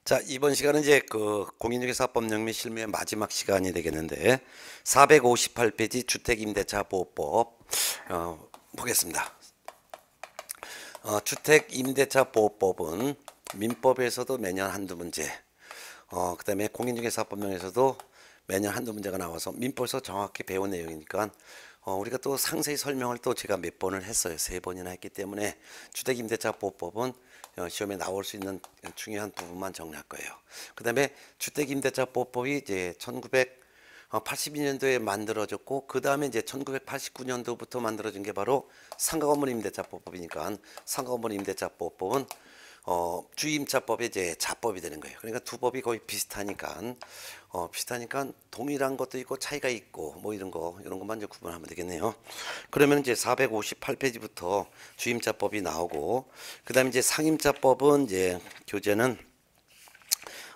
자, 이번 시간은 이제 그 공인중개사법령 및 실무의 마지막 시간이 되겠는데 458페이지 주택임대차보호법 보겠습니다. 주택임대차보호법은 민법에서도 매년 한두 문제, 그다음에 공인중개사법령에서도 매년 한두 문제가 나와서 민법에서 정확히 배운 내용이니까 우리가 또 상세히 설명을 또 제가 몇 번을 했어요. 3번이나 했기 때문에 주택임대차보호법은 시험에 나올 수 있는 중요한 부분만 정리할 거예요. 그다음에 주택임대차보호법이 이제 1982년도에 만들어졌고 그 다음에 이제 1989년도부터 만들어진 게 바로 상가건물 임대차보호법이니까 상가건물 임대차보호법은 주임차법의 이제 자법이 되는 거예요. 그러니까 두 법이 거의 비슷하니까 동일한 것도 있고 차이가 있고 뭐 이런 것만 이제 구분하면 되겠네요. 그러면 이제 458페이지부터 주임차법이 나오고 그다음에 이제 상임차법은 이제 교재는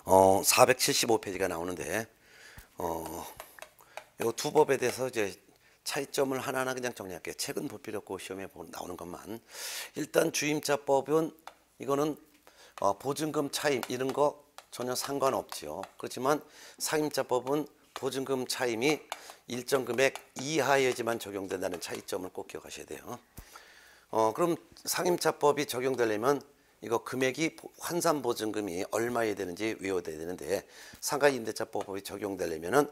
475페이지가 나오는데 이 두 법에 대해서 이제 차이점을 하나하나 그냥 정리할게요. 책은 볼 필요 없고 시험에 나오는 것만. 일단 주임차법은 이거는 보증금 차임 이런 거 전혀 상관없지요. 그렇지만 상임차법은 보증금 차임이 일정 금액 이하여야지만 적용된다는 차이점을 꼭 기억하셔야 돼요. 그럼 상임차법이 적용되려면 이거 금액이 환산보증금이 얼마여야 되는지 외워둬야 되는데 상가임대차법이 적용되려면은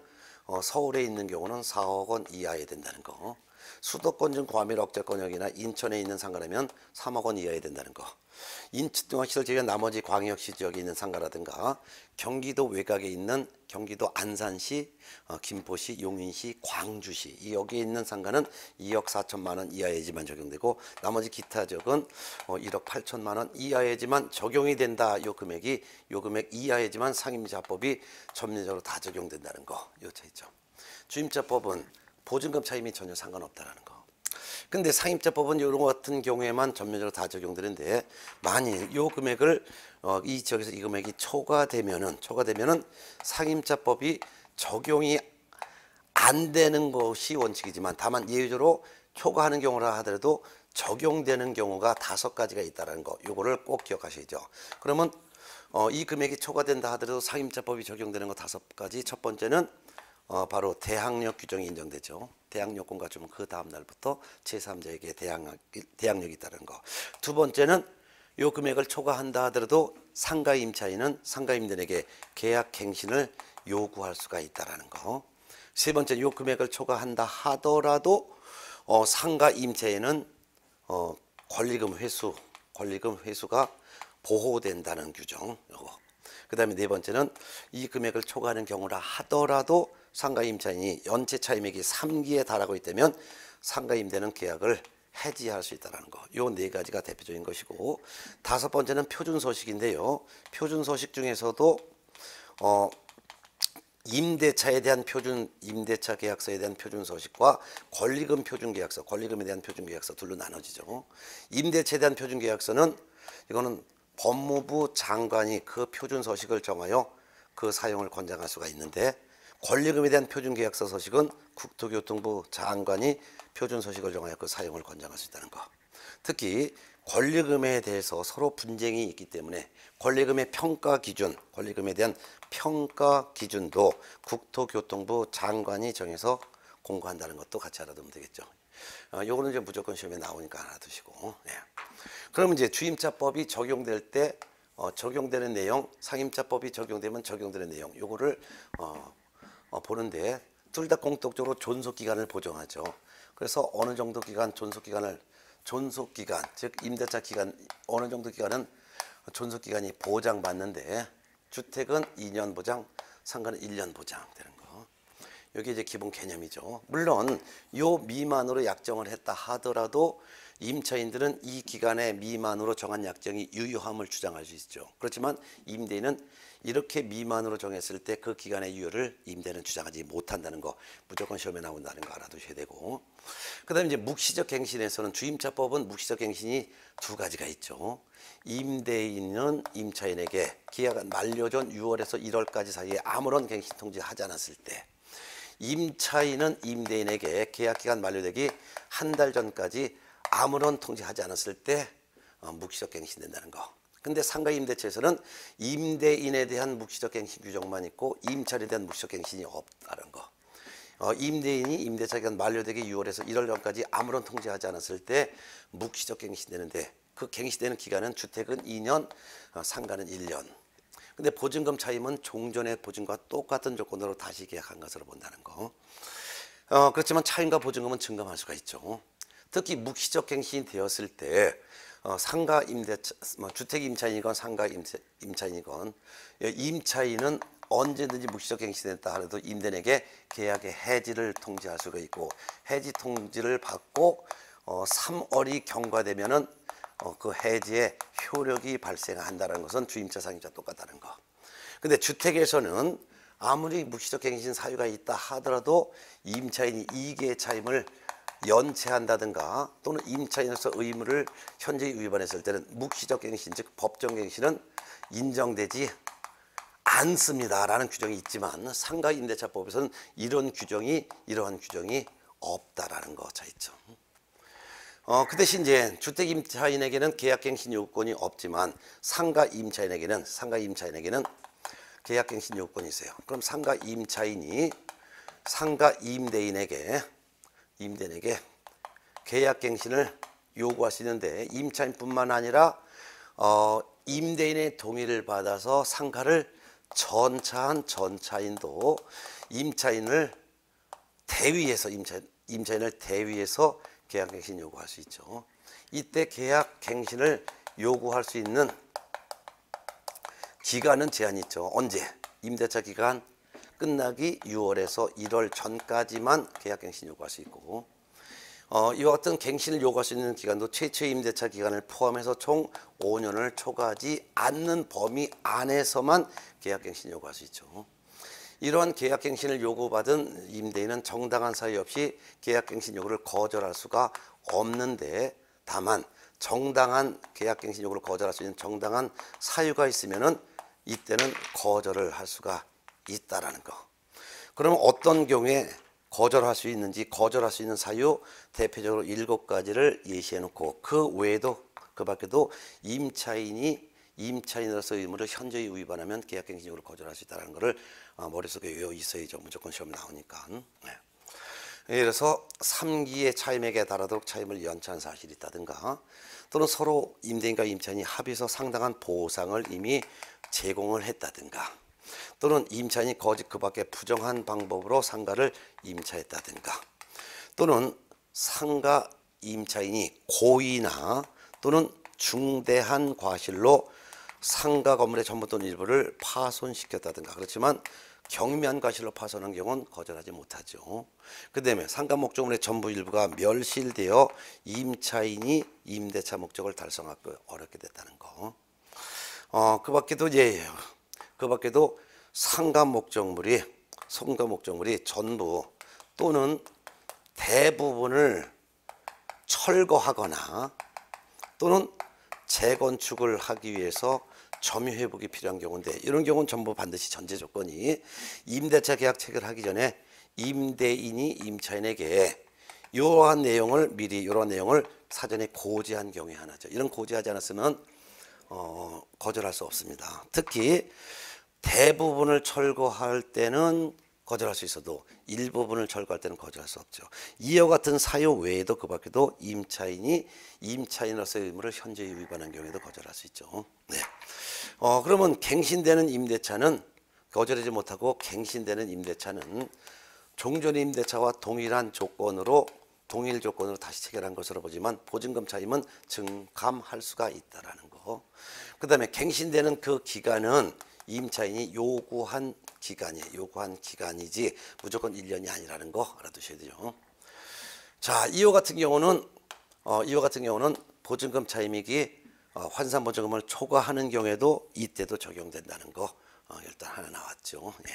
서울에 있는 경우는 4억 원 이하여야 된다는 거. 수도권 중 과밀 억제권역이나 인천에 있는 상가라면 3억 원 이하여야 된다는 거. 인천시설 제외한 나머지 광역시 지역에 있는 상가라든가 경기도 외곽에 있는 경기도 안산시, 김포시, 용인시, 광주시 이 여기에 있는 상가는 2억 4천만 원 이하에지만 적용되고 나머지 기타 지역은 1억 8천만 원 이하에지만 적용이 된다. 요 금액 이하에지만 상임자법이 전면적으로 다 적용된다는 거. 요 차이점. 주임자법은 보증금 차임이 전혀 상관없다라는 거. 근데 상임자법은 이런 것 같은 경우에만 전면적으로 다 적용되는데 만일 요 금액을 이 지역에서 이 금액이 초과되면은 상임자법이 적용이 안 되는 것이 원칙이지만 다만 예외적으로 초과하는 경우라 하더라도 적용되는 경우가 5가지가 있다는 거. 요거를 꼭 기억하셔야죠. 그러면 이 금액이 초과된다 하더라도 상임자법이 적용되는 거 5가지. 첫 번째는 바로 대항력 규정이 인정되죠. 대항력권과 주면 그 다음 날부터 제3자에게 대항력이 있다는 거. 두 번째는 요 금액을 초과한다 하더라도 상가임차인은 상가임대에게 계약갱신을 요구할 수가 있다는 거. 세 번째, 요 금액을 초과한다 하더라도 상가임차인은 권리금 회수가 보호된다는 규정. 요거. 그 다음에 네 번째는 이 금액을 초과하는 경우라 하더라도 상가임차인이 연체 차임액이 3기에 달하고 있다면 상가임대는 계약을 해지할 수 있다는 거. 요 네 가지가 대표적인 것이고 다섯 번째는 표준소식인데요. 표준소식 중에서도 임대차에 대한 임대차 계약서에 대한 표준소식과 권리금에 대한 표준계약서 둘로 나눠지죠. 임대차에 대한 표준계약서는 이거는 법무부 장관이 그 표준서식을 정하여 그 사용을 권장할 수가 있는데 권리금에 대한 표준계약서 서식은 국토교통부 장관이 표준서식을 정하여 그 사용을 권장할 수 있다는 거. 특히 권리금에 대해서 서로 분쟁이 있기 때문에 권리금에 대한 평가 기준도 국토교통부 장관이 정해서 공고한다는 것도 같이 알아두면 되겠죠. 요거는 이제 무조건 시험에 나오니까 알아두시고. 네. 그러면 이제 주임차법이 적용될 때 적용되는 내용, 상임차법이 적용되면 적용되는 내용, 요거를 보는데 둘 다 공통적으로 존속기간을 보정하죠. 그래서 어느 정도 기간 존속기간, 즉 임대차 기간 어느 정도 기간은 존속기간이 보장받는데 주택은 2년 보장, 상가는 1년 보장되는 거. 여기 이제 기본 개념이죠. 물론 요 미만으로 약정을 했다 하더라도 임차인들은 이 기간의 미만으로 정한 약정이 유효함을 주장할 수 있죠. 그렇지만 임대인은 이렇게 미만으로 정했을 때 그 기간의 유효를 임대는 주장하지 못한다는 거 무조건 시험에 나온다는 거 알아두셔야 되고 그다음에 이제 묵시적 갱신에서는 주임차법은 묵시적 갱신이 2가지가 있죠. 임대인은 임차인에게 계약 만료 전 6월에서 1월까지 사이에 아무런 갱신 통지하지 않았을 때 임차인은 임대인에게 계약기간 만료되기 한 달 전까지 아무런 통지하지 않았을 때 묵시적 갱신된다는 거. 근데 상가 임대차에서는 임대인에 대한 묵시적 갱신 규정만 있고 임차인에 대한 묵시적 갱신이 없다는 거. 임대인이 임대차 기간 만료되기 6월에서 1월 전까지 아무런 통지하지 않았을 때 묵시적 갱신되는데 그 갱신되는 기간은 주택은 2년, 상가는 1년. 근데 보증금 차임은 종전의 보증과 똑같은 조건으로 다시 계약한 것으로 본다는 거. 그렇지만 차임과 보증금은 증감할 수가 있죠. 특히 묵시적 갱신이 되었을 때 상가 임대차, 주택 임차인이건 상가 임차인이건 임차인은 언제든지 묵시적 갱신됐다 하더라도 임대인에게 계약의 해지를 통지할 수가 있고 해지 통지를 받고 3월이 경과되면은 그 해지의 효력이 발생한다는 것은 주임차 상임차 똑같다는 거. 근데 주택에서는 아무리 묵시적 갱신 사유가 있다 하더라도 임차인이 이익의 차임을 연체한다든가 또는 임차인으로서 의무를 현저히 위반했을 때는 묵시적 갱신 즉 법정 갱신은 인정되지 않습니다라는 규정이 있지만 상가 임대차법에서는 이러한 규정이 없다라는 거 차이죠. 그 대신 이제 주택 임차인에게는 계약갱신 요구권이 없지만 상가 임차인에게는 계약갱신 요구권이 있어요. 그럼 상가 임차인이 상가 임대인에게 계약갱신을 요구할 수 있는데 임차인뿐만 아니라 임대인의 동의를 받아서 상가를 전차한 전차인도 임차인을 대위해서 계약갱신 요구할 수 있죠. 이때 계약갱신을 요구할 수 있는 기간은 제한이 있죠. 언제? 임대차 기간 끝나기 6월에서 1월 전까지만 계약갱신 요구할 수 있고 이와 같은 갱신을 요구할 수 있는 기간도 최초의 임대차 기간을 포함해서 총 5년을 초과하지 않는 범위 안에서만 계약갱신 요구할 수 있죠. 이러한 계약갱신을 요구받은 임대인은 정당한 사유 없이 계약갱신 요구를 거절할 수가 없는데 다만 정당한 계약갱신 요구를 거절할 수 있는 정당한 사유가 있으면은 이때는 거절을 할 수가 있다라는 거. 그러면 어떤 경우에 거절할 수 있는지 거절할 수 있는 사유 대표적으로 7가지를 예시해 놓고 그 외에도 그 밖에도 임차인으로서 의무를 현저히 위반하면 계약갱신 요구를 거절할 수 있다는 것을 머릿속에 외워 있어야죠. 무조건 시험에 나오니까. 네. 예를 들어서 3기의 차임액에 달하도록 차임을 연체한 사실이 있다든가 또는 서로 임대인과 임차인이 합의해서 상당한 보상을 이미 제공을 했다든가 또는 임차인이 거짓 그 밖에 부정한 방법으로 상가를 임차했다든가 또는 상가 임차인이 고의나 또는 중대한 과실로 상가 건물의 전부 또는 일부를 파손시켰다든가 그렇지만 경미한 과실로 파손한 경우는 거절하지 못하죠. 그 다음에 상가 목적물의 전부 일부가 멸실되어 임차인이 임대차 목적을 달성하기 어렵게 됐다는 거. 그 밖에도 상가 목적물이 전부 또는 대부분을 철거하거나 또는 재건축을 하기 위해서 점유 회복이 필요한 경우인데 이런 경우는 전부 반드시 전제 조건이 임대차 계약 체결하기 전에 임대인이 임차인에게 이러한 내용을 사전에 고지한 경우에 하나죠. 이런 고지하지 않았으면 거절할 수 없습니다. 특히 대부분을 철거할 때는 거절할 수 있어도 일부분을 철거할 때는 거절할 수 없죠. 이와 같은 사유 외에도 그 밖에도 임차인으로서의 의무를 현저히 위반한 경우에도 거절할 수 있죠. 네. 그러면 갱신되는 임대차는 거절하지 못하고 갱신되는 임대차는 종전 임대차와 동일 조건으로 다시 체결한 것으로 보지만 보증금 차임은 증감할 수가 있다라는 거. 그다음에 갱신되는 그 기간은 임차인이 요구한 기간이지 무조건 1년이 아니라는 거 알아두셔야 돼요. 자, 이와 같은 경우는 보증금 차임액이 환산 보증금을 초과하는 경우에도 이때도 적용된다는 거 일단 하나 나왔죠. 예.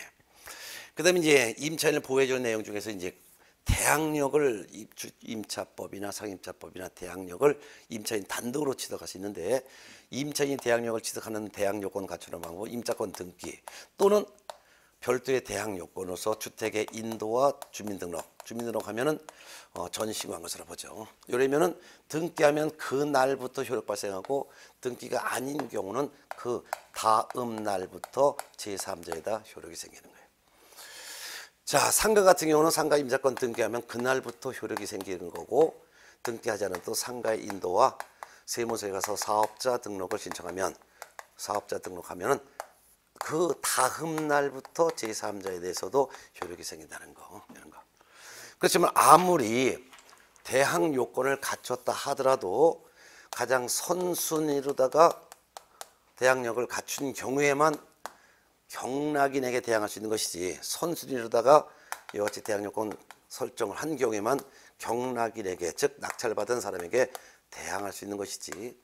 그다음에 이제 임차인을 보호해주는 내용 중에서 이제 대항력을 임차법이나 상임차법이나 대항력을 임차인 단독으로 취득할 수 있는데 임차인이 대항력을 취득하는 대항요건 갖추는 방법 임차권 등기 또는 별도의 대항 요건으로서 주택의 인도와 주민등록하면은 전시한 것으로 보죠. 이러면은 등기하면 그 날부터 효력 발생하고 등기가 아닌 경우는 그 다음 날부터 제3자에다 효력이 생기는 거예요. 자, 상가 같은 경우는 상가 임차권 등기하면 그날부터 효력이 생기는 거고, 등기하지 않아도 상가의 인도와 세무서에 가서 사업자 등록을 신청하면, 사업자 등록하면은 그 다음 날부터 제3자에 대해서도 효력이 생긴다는 거, 이런 거. 그렇지만 아무리 대항 요건을 갖췄다 하더라도 가장 선순위로다가 대항력을 갖춘 경우에만 경락인에게 대항할 수 있는 것이지, 선순위로다가 이와 같이 대항 요건 설정을 한 경우에만 경락인에게, 즉 낙찰받은 사람에게 대항할 수 있는 것이지,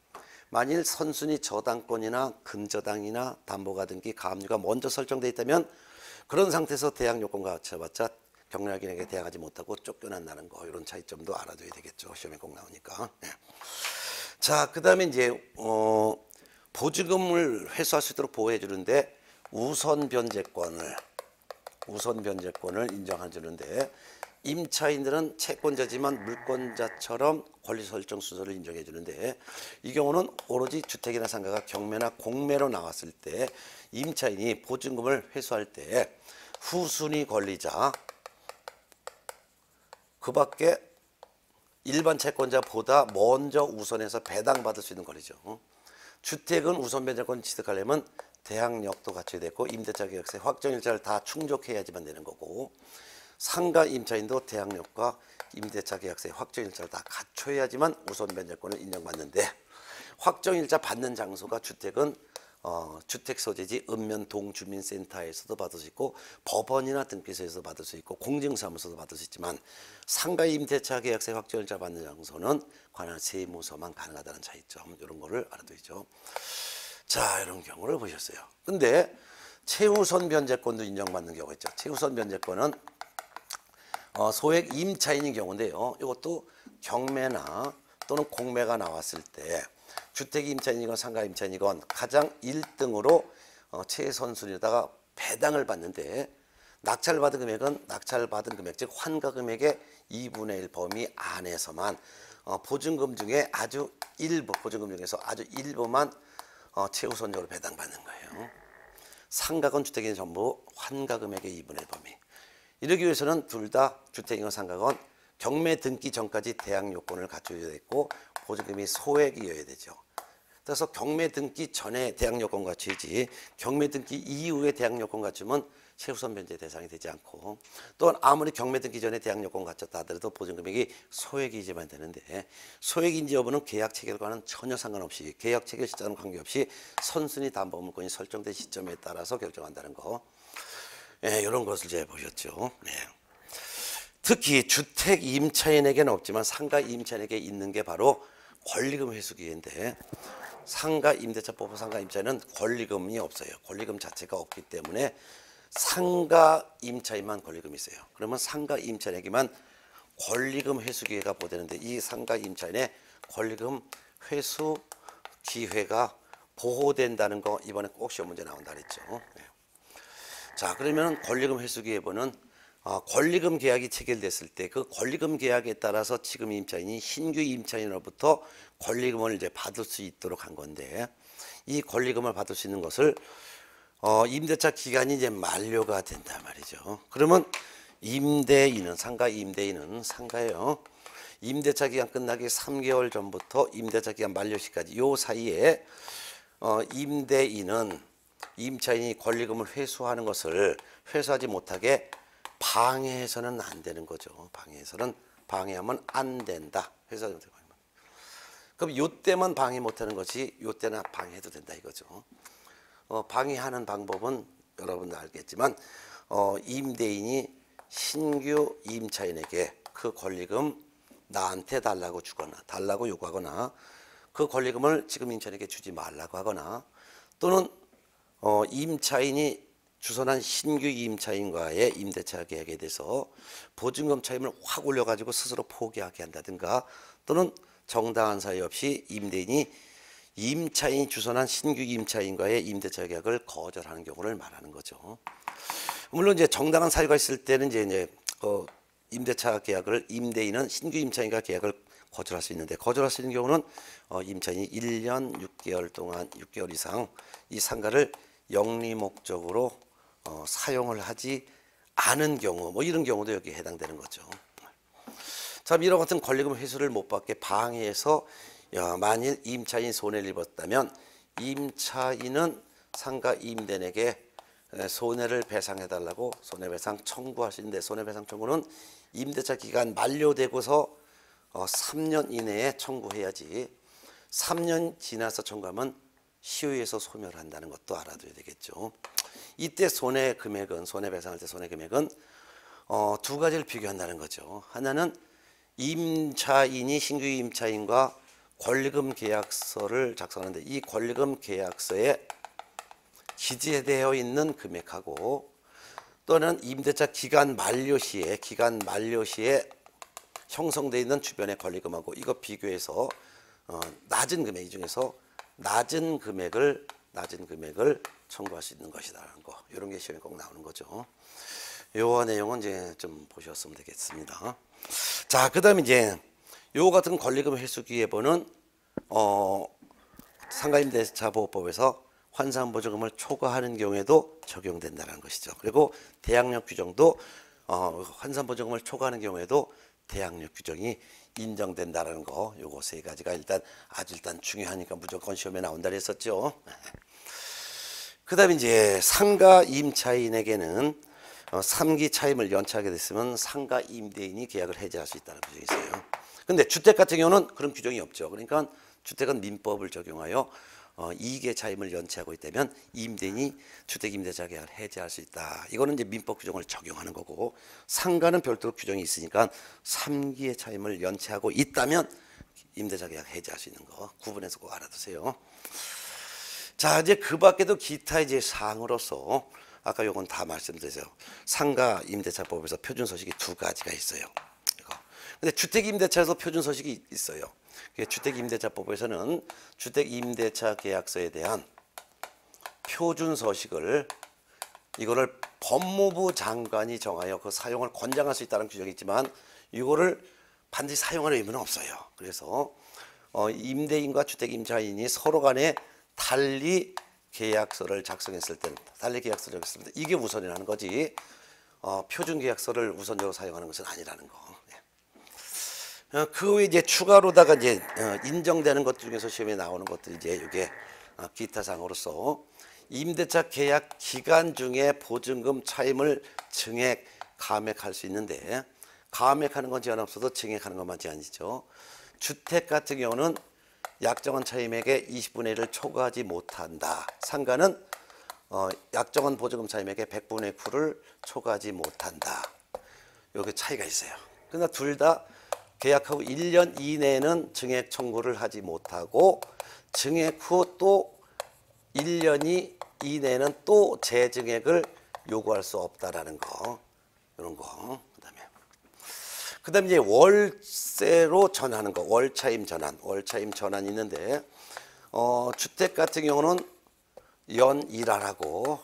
만일 선순위 저당권이나 근저당이나 담보가 등기, 가압류가 먼저 설정되어 있다면 그런 상태에서 대항 요건과 갖춰봤자 경락인에게 대항하지 못하고 쫓겨난다는 거, 이런 차이점도 알아둬야 되겠죠. 시험에 꼭 나오니까. 네. 자, 그 다음에 이제 보증금을 회수할 수 있도록 보호해 주는데 우선 변제권을 인정해 주는데, 임차인들은 채권자지만 물권자처럼 권리 설정 순서를 인정해 주는데, 이 경우는 오로지 주택이나 상가가 경매나 공매로 나왔을 때 임차인이 보증금을 회수할 때 후순위 권리자, 그 밖에 일반 채권자보다 먼저 우선해서 배당받을 수 있는 권리죠. 주택은 우선 변제권 취득하려면 대항력도 갖춰야 되고 임대차 계약서의 확정일자를 다 충족해야지만 되는 거고, 상가 임차인도 대항력과 임대차 계약서의 확정일자를 다 갖춰야지만 우선 변제권을 인정받는데, 확정일자 받는 장소가 주택은 주택소재지 읍면동주민센터에서도 받을 수 있고, 법원이나 등기소에서 받을 수 있고, 공증사무소도 받을 수 있지만 상가 임대차 계약서의 확정일자 받는 장소는 관할 세무서만 가능하다는 차이점, 이런 거를 알아두죠. 자, 이런 경우를 보셨어요. 근데 최우선 변제권도 인정받는 경우가 있죠. 최우선 변제권은 소액 임차인인 경우인데요. 이것도 경매나 또는 공매가 나왔을 때 주택 임차인이건 상가 임차인이건 가장 1등으로 최선순위에다가 배당을 받는데, 낙찰받은 금액은 낙찰받은 금액, 즉 환가 금액의 2분의 1 범위 안에서만 보증금 중에 아주 일부, 보증금 중에서 아주 일부만 최우선적으로 배당받는 거예요. 상가건 주택인 전부 환가 금액의 2분의 1 범위. 이러기 위해서는 둘 다 주택이건 상가건 경매 등기 전까지 대항 요건을 갖춰야 되고 보증금이 소액이어야 되죠. 그래서 경매 등기 전에 대항 요건 갖추지, 경매 등기 이후에 대항 요건 갖추면 최우선 변제 대상이 되지 않고, 또한 아무리 경매 등기 전에 대항 요건 갖췄다 하더라도 보증금액이 소액이지만 되는데, 소액인지 여부는 계약 체결과는 전혀 상관없이, 계약 체결 시점은 관계없이 선순위 담보물권이 설정된 시점에 따라서 결정한다는 거. 네, 이런 것을 이제 보셨죠. 네. 특히 주택 임차인에게는 없지만 상가 임차인에게 있는 게 바로 권리금 회수기인데, 상가 임대차법 상가 임차인은 권리금이 없어요. 권리금 자체가 없기 때문에 상가 임차인만 권리금이 있어요. 그러면 상가 임차인에게만 권리금 회수 기회가 보되는데, 이 상가 임차인의 권리금 회수 기회가 보호된다는 거 이번에 꼭 시험 문제 나온다 그랬죠. 네. 자, 그러면 권리금 회수 기회보는 권리금 계약이 체결됐을 때 그 권리금 계약에 따라서 지금 임차인이 신규 임차인으로부터 권리금을 이제 받을 수 있도록 한 건데, 이 권리금을 받을 수 있는 것을 임대차 기간이 이제 만료가 된단 말이죠. 그러면 임대인은, 상가 임대인은 상가예요. 임대차 기간 끝나기 3개월 전부터 임대차 기간 만료 시까지 요 사이에 임대인은 임차인이 권리금을 회수하는 것을 회수하지 못하게 방해해서는 안 되는 거죠. 방해하면 안 된다. 회수하지 못하게. 그럼 요때만 방해 못하는 것이 요때나 방해해도 된다 이거죠. 방해하는 방법은 여러분도 알겠지만 임대인이 신규 임차인에게 그 권리금 나한테 달라고 주거나 달라고 요구하거나, 그 권리금을 지금 임차인에게 주지 말라고 하거나, 또는 임차인이 주선한 신규 임차인과의 임대차 계약에 대해서 보증금 차임을 확 올려가지고 스스로 포기하게 한다든가, 또는 정당한 사유 없이 임대인이 임차인이 주선한 신규 임차인과의 임대차 계약을 거절하는 경우를 말하는 거죠. 물론 이제 정당한 사유가 있을 때는 이제 임대차 계약을 임대인은 신규 임차인과 계약을 거절할 수 있는데, 거절할 수 있는 경우는 임차인이 1년 6개월 동안 6개월 이상 이 상가를 영리 목적으로 사용을 하지 않은 경우, 뭐 이런 경우도 여기에 해당되는 거죠. 자, 이와 같은 권리금 회수를 못 받게 방해해서 만일 임차인이 손해를 입었다면 임차인은 상가 임대인에게 손해를 배상해달라고 손해배상 청구할 수 있는데, 손해배상 청구는 임대차 기간 만료되고서 3년 이내에 청구해야지 3년 지나서 청구하면 시효에서 소멸한다는 것도 알아둬야 되겠죠. 이때 손해금액은, 손해배상할 때 손해금액은 두 가지를 비교한다는 거죠. 하나는 임차인이 신규 임차인과 권리금 계약서를 작성하는데 이 권리금 계약서에 기재되어 있는 금액하고, 또는 임대차 기간 만료 시에 형성되어 있는 주변의 권리금하고 이거 비교해서 낮은 금액, 이 중에서 낮은 금액을 청구할 수 있는 것이다라는 거, 이런 게 시험에 꼭 나오는 거죠. 요 내용은 이제 좀 보셨으면 되겠습니다. 자, 그다음에 이제 요 같은 권리금 회수 기회보는 상가임대차보호법에서 환산보증금을 초과하는 경우에도 적용된다는 것이죠. 그리고 대항력 규정도 환산보증금을 초과하는 경우에도 대항력 규정이 인정된다는 거, 요거 세 가지가 일단 중요하니까 무조건 시험에 나온다 그랬었죠. 그다음에 이제 상가 임차인에게는 3기 차임을 연체하게 됐으면 상가 임대인이 계약을 해지할 수 있다는 규정이 있어요. 근데 주택 같은 경우는 그런 규정이 없죠. 그러니까 주택은 민법을 적용하여 2개 차임을 연체하고 있다면 임대인이 주택 임대차 계약을 해지할 수 있다. 이거는 이제 민법 규정을 적용하는 거고, 상가는 별도로 규정이 있으니까 3기의 차임을 연체하고 있다면 임대차 계약 해지할 수 있는 거 구분해서 꼭 알아두세요. 자, 이제 그 밖에도 기타 이제 사항으로서 아까 요건 다 말씀드렸어요. 상가 임대차법에서 표준 서식이 두 가지가 있어요. 근데 주택 임대차에서 표준 서식이 있어요. 주택임대차법에서는 주택임대차 계약서에 대한 표준 서식을 이거를 법무부 장관이 정하여 그 사용을 권장할 수 있다는 규정이 있지만 이거를 반드시 사용할 의무는 없어요. 그래서 임대인과 주택임차인이 서로 간에 달리 계약서를 작성했을 때는 이게 우선이라는 거지 표준 계약서를 우선적으로 사용하는 것은 아니라는 거. 그 외에 이제 추가로다가 이제 인정되는 것 중에서 시험에 나오는 것들이 이제 이게 기타 사항으로서 임대차 계약 기간 중에 보증금 차임을 증액, 감액할 수 있는데, 감액하는 건 제한 없어도 증액하는 것만 제한이죠. 주택 같은 경우는 약정한 차임액의 20분의 1을 초과하지 못한다. 상가는 약정한 보증금 차임액의 100분의 9를 초과하지 못한다. 여기 차이가 있어요. 그러나 둘 다 계약하고 1년 이내에는 증액 청구를 하지 못하고 증액 후 또 1년 이내에는 또 재증액을 요구할 수 없다라는 거, 이런 거. 그다음에 이제 월세로 전하는 거, 월차임 전환이 있는데 주택 같은 경우는 연일하라고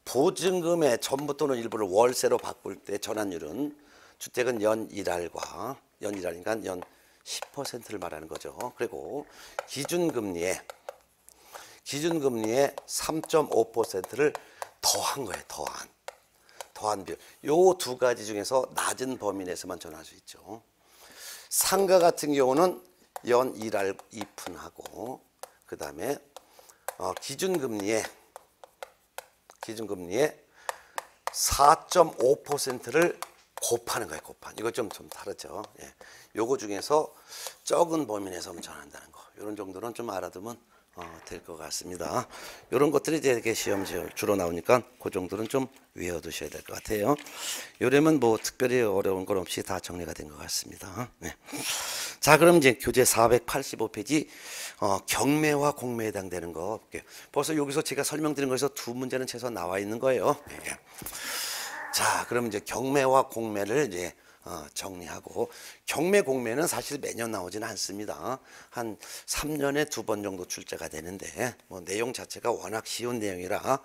보증금의 전부 또는 일부를 월세로 바꿀 때 전환율은 주택은 연일할과 연일하니까 연 10%를 말하는 거죠. 그리고 기준금리에 3.5%를 더한 거예요. 더한 비율. 요 두 가지 중에서 낮은 범위 내에서만 전할 수 있죠. 상가 같은 경우는 연일할 2푼하고 그 다음에 기준금리에 4.5%를 곱하는 거예요. 이거 좀 다르죠. 예. 요거 중에서 적은 범위 내에서만 전한다는 거. 이런 정도는 좀 알아두면 될 것 같습니다. 이런 것들이 이제 시험 주로 나오니까 그 정도는 좀 외워두셔야 될 것 같아요. 요러면 뭐 특별히 어려운 건 없이 다 정리가 된 것 같습니다. 네. 자, 그럼 이제 교재 485페이지 경매와 공매에 해당되는 거 볼게요. 벌써 여기서 제가 설명드린 거에서 두 문제는 최소한 나와 있는 거예요. 네. 자, 그럼 이제 경매와 공매를 이제 정리하고, 경매 공매는 사실 매년 나오지는 않습니다. 한 3년에 2번 정도 출제가 되는데 뭐 내용 자체가 워낙 쉬운 내용이라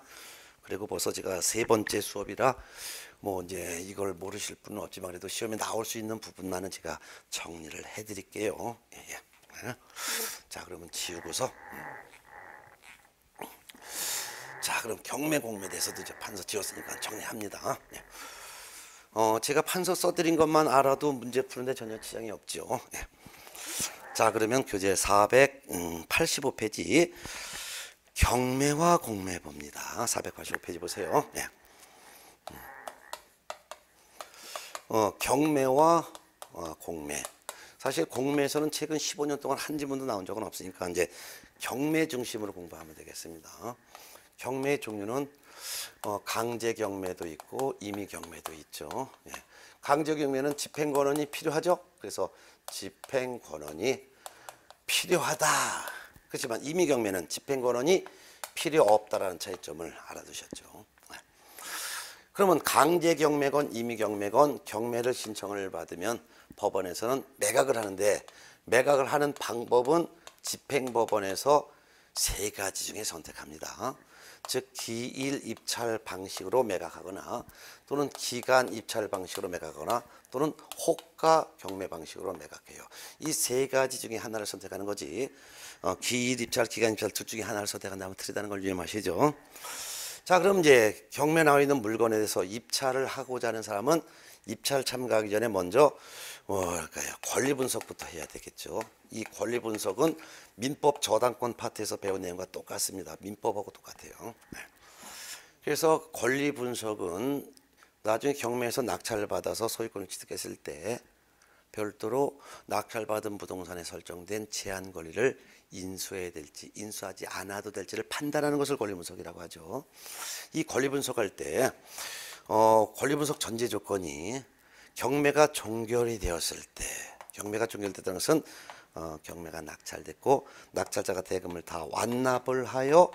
그리고 벌써 제가 세 번째 수업이라 뭐 이제 이걸 모르실 분은 없지만 그래도 시험에 나올 수 있는 부분만은 제가 정리를 해드릴게요. 예, 예. 자, 그러면 지우고서 자, 그럼 경매 공매에 대해서도 이제 판서 지웠으니까 정리합니다. 예. 제가 판서 써드린 것만 알아도 문제 푸는데 전혀 지장이 없죠. 예. 자, 그러면 교재 485페이지 경매와 공매 봅니다. 485페이지 보세요. 예. 경매와 공매. 사실 공매에서는 최근 15년 동안 한 지문도 나온 적은 없으니까 이제 경매 중심으로 공부하면 되겠습니다. 경매의 종류는 강제 경매도 있고 임의 경매도 있죠. 예. 강제 경매는 집행 권한이 필요하죠. 그래서 집행 권한이 필요하다. 그렇지만 임의 경매는 집행 권한이 필요 없다라는 차이점을 알아두셨죠. 예. 그러면 강제 경매건 임의 경매건 경매를 신청을 받으면 법원에서는 매각을 하는데 매각을 하는 방법은 집행법원에서 세 가지 중에 선택합니다. 즉 기일 입찰 방식으로 매각하거나 또는 기간 입찰 방식으로 매각하거나 또는 호가 경매 방식으로 매각해요. 이 세 가지 중에 하나를 선택하는 거지 기일 입찰, 기간 입찰 둘 중에 하나를 선택한다면 틀리다는 걸 유념하시죠. 자, 그럼 이제 경매에 나와 있는 물건에 대해서 입찰을 하고자 하는 사람은 입찰 참가하기 전에 먼저 뭐랄까요, 권리 분석부터 해야 되겠죠. 이 권리 분석은 민법 저당권 파트에서 배운 내용과 똑같습니다. 민법하고 똑같아요. 네. 그래서 권리 분석은 나중에 경매에서 낙찰을 받아서 소유권을 취득했을 때 별도로 낙찰받은 부동산에 설정된 제한 권리를 인수해야 될지 인수하지 않아도 될지를 판단하는 것을 권리 분석이라고 하죠. 이 권리 분석할 때 권리 분석 전제 조건이 경매가 종결이 되었을 때, 경매가 종결됐다는 것은 경매가 낙찰됐고 낙찰자가 대금을 다 완납을 하여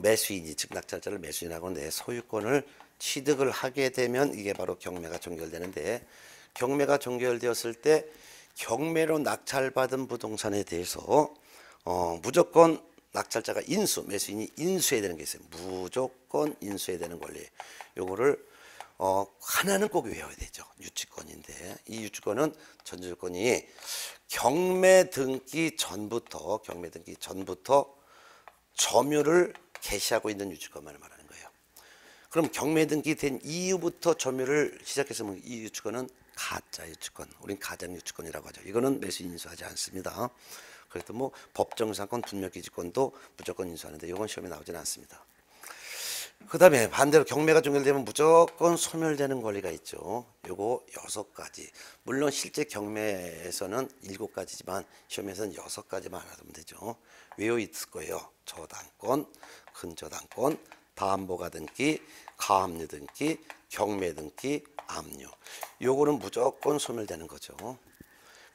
매수인이, 즉 낙찰자를 매수인하고 내 소유권을 취득을 하게 되면 이게 바로 경매가 종결되는데, 경매가 종결되었을 때 경매로 낙찰받은 부동산에 대해서 무조건 낙찰자가 인수, 매수인이 인수해야 되는 게 있어요. 무조건 인수해야 되는 권리. 요거를 하나는 꼭 외워야 되죠. 유치권인데 이 유치권은 전제조건이 경매 등기 전부터 점유를 개시하고 있는 유치권만을 말하는 거예요. 그럼 경매 등기 된 이후부터 점유를 시작했으면 이 유치권은 가짜 유치권, 우린 가장 유치권이라고 하죠. 이거는 매수 인수하지 않습니다. 그래도 뭐 법정상권 분묘기지권도 무조건 인수하는데 이건 시험에 나오지는 않습니다. 그 다음에 반대로 경매가 종결되면 무조건 소멸되는 권리가 있죠. 요거 6가지. 물론 실제 경매에서는 7가지지만 시험에서는 6가지만 알아두면 되죠. 외워 있을 거예요. 저당권, 근저당권, 담보가 등기, 가압류 등기, 경매 등기, 압류. 요거는 무조건 소멸되는 거죠.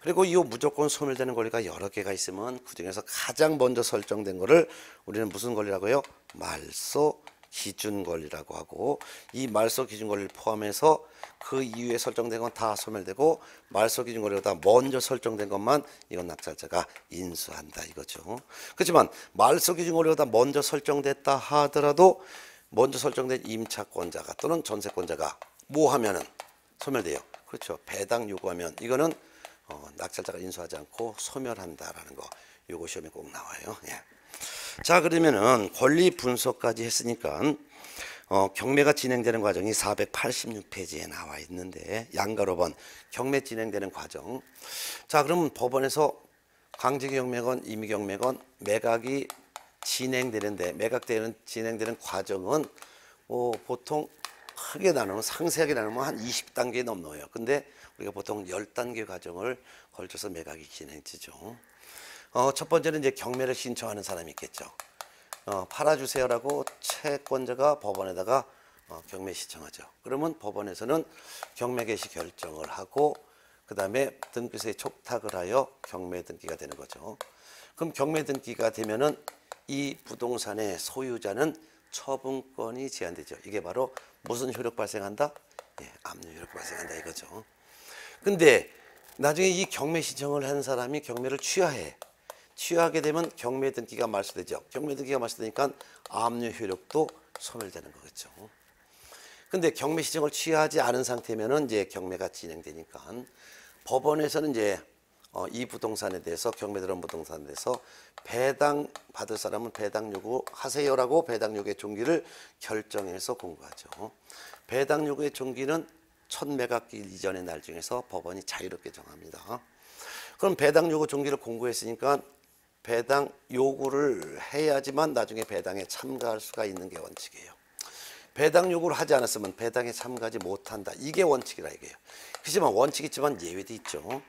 그리고 이 무조건 소멸되는 권리가 여러 개가 있으면 그중에서 가장 먼저 설정된 거를 우리는 무슨 권리라고요? 말소 기준 권리라고 하고, 이 말소 기준 권리를 포함해서 그 이후에 설정된 건 다 소멸되고 말소 기준 권리보다 먼저 설정된 것만 이건 낙찰자가 인수한다 이거죠. 그렇지만 말소 기준 권리보다 먼저 설정됐다 하더라도 먼저 설정된 임차권자가 또는 전세권자가 뭐 하면은 소멸돼요. 그렇죠. 배당 요구하면 이거는 낙찰자가 인수하지 않고 소멸한다라는 거. 요거 시험에 꼭 나와요. 예. 자, 그러면은 권리 분석까지 했으니까 경매가 진행되는 과정이 486페이지에 나와 있는데 양가로번 경매 진행되는 과정. 자, 그럼 법원에서 강제경매건 임의경매건 매각이 진행되는데 진행되는 과정은 보통 크게 나누면 상세하게 나누면 한 20단계 넘어요. 근데 우리가 보통 10단계 과정을 걸쳐서 매각이 진행되죠. 첫 번째는 이제 경매를 신청하는 사람이 있겠죠. 팔아주세요라고 채권자가 법원에다가 경매 신청하죠. 그러면 법원에서는 경매 개시 결정을 하고 그 다음에 등기소에 촉탁을 하여 경매 등기가 되는 거죠. 그럼 경매 등기가 되면은 이 부동산의 소유자는 처분권이 제한되죠. 이게 바로 무슨 효력 발생한다? 예, 압류 효력 발생한다 이거죠. 근데 나중에 이 경매 신청을 한 사람이 경매를 취하게 되면 경매 등기가 말소되죠. 경매 등기가 말소되니까 압류 효력도 소멸되는 거겠죠. 근데 경매 신청을 취하지 않은 상태면은 이제 경매가 진행되니까 법원에서는 이제 이 부동산에 대해서 경매 들어온 부동산에 대해서 배당 받을 사람은 배당 요구하세요라고 배당 요구의 종기를 결정해서 공고하죠. 배당 요구의 종기는 첫 매각기 이전의 날 중에서 법원이 자유롭게 정합니다. 그럼 배당 요구 종기를 공고했으니까 배당 요구를 해야지만 나중에 배당에 참가할 수가 있는 게 원칙이에요. 배당 요구를 하지 않았으면 배당에 참가하지 못한다. 이게 원칙이라 이게요. 그렇지만 원칙이 있지만 예외도 있죠.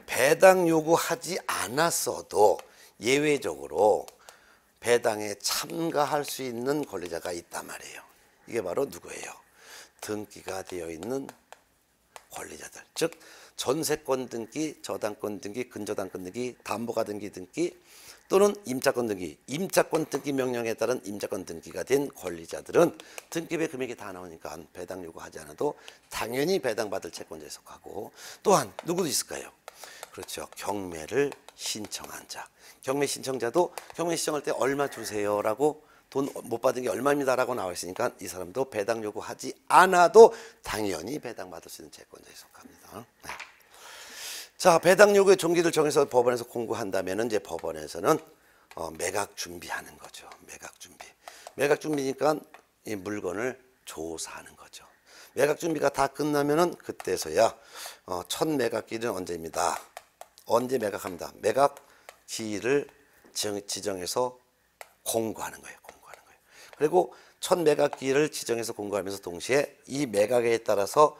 배당 요구하지 않았어도 예외적으로 배당에 참가할 수 있는 권리자가 있단 말이에요. 이게 바로 누구예요? 등기가 되어 있는 권리자들. 즉 전세권 등기, 저당권 등기, 근저당권 등기, 담보가 등기 또는 임차권 등기, 임차권 등기 명령에 따른 임차권 등기가 된 권리자들은 등기부의 금액이 다 나오니까 배당 요구하지 않아도 당연히 배당받을 채권자에 속하고, 또한 누구도 있을까요? 그렇죠. 경매를 신청한 자. 경매 신청자도 경매 신청할 때 얼마 주세요라고 돈 못 받은 게 얼마입니다라고 나와 있으니까 이 사람도 배당 요구하지 않아도 당연히 배당받을 수 있는 채권자에 속합니다. 네. 자, 배당 요구의 종기를 정해서 법원에서 공고한다면 이제 법원에서는 매각 준비하는 거죠. 매각 준비. 매각 준비니까 이 물건을 조사하는 거죠. 매각 준비가 다 끝나면은 그때서야 첫 매각기일은 언제입니다. 언제 매각합니다. 매각 기일을 지정해서 공고하는 거예요. 공고하는 거예요. 그리고 첫 매각 기일을 지정해서 공고하면서 동시에 이 매각에 따라서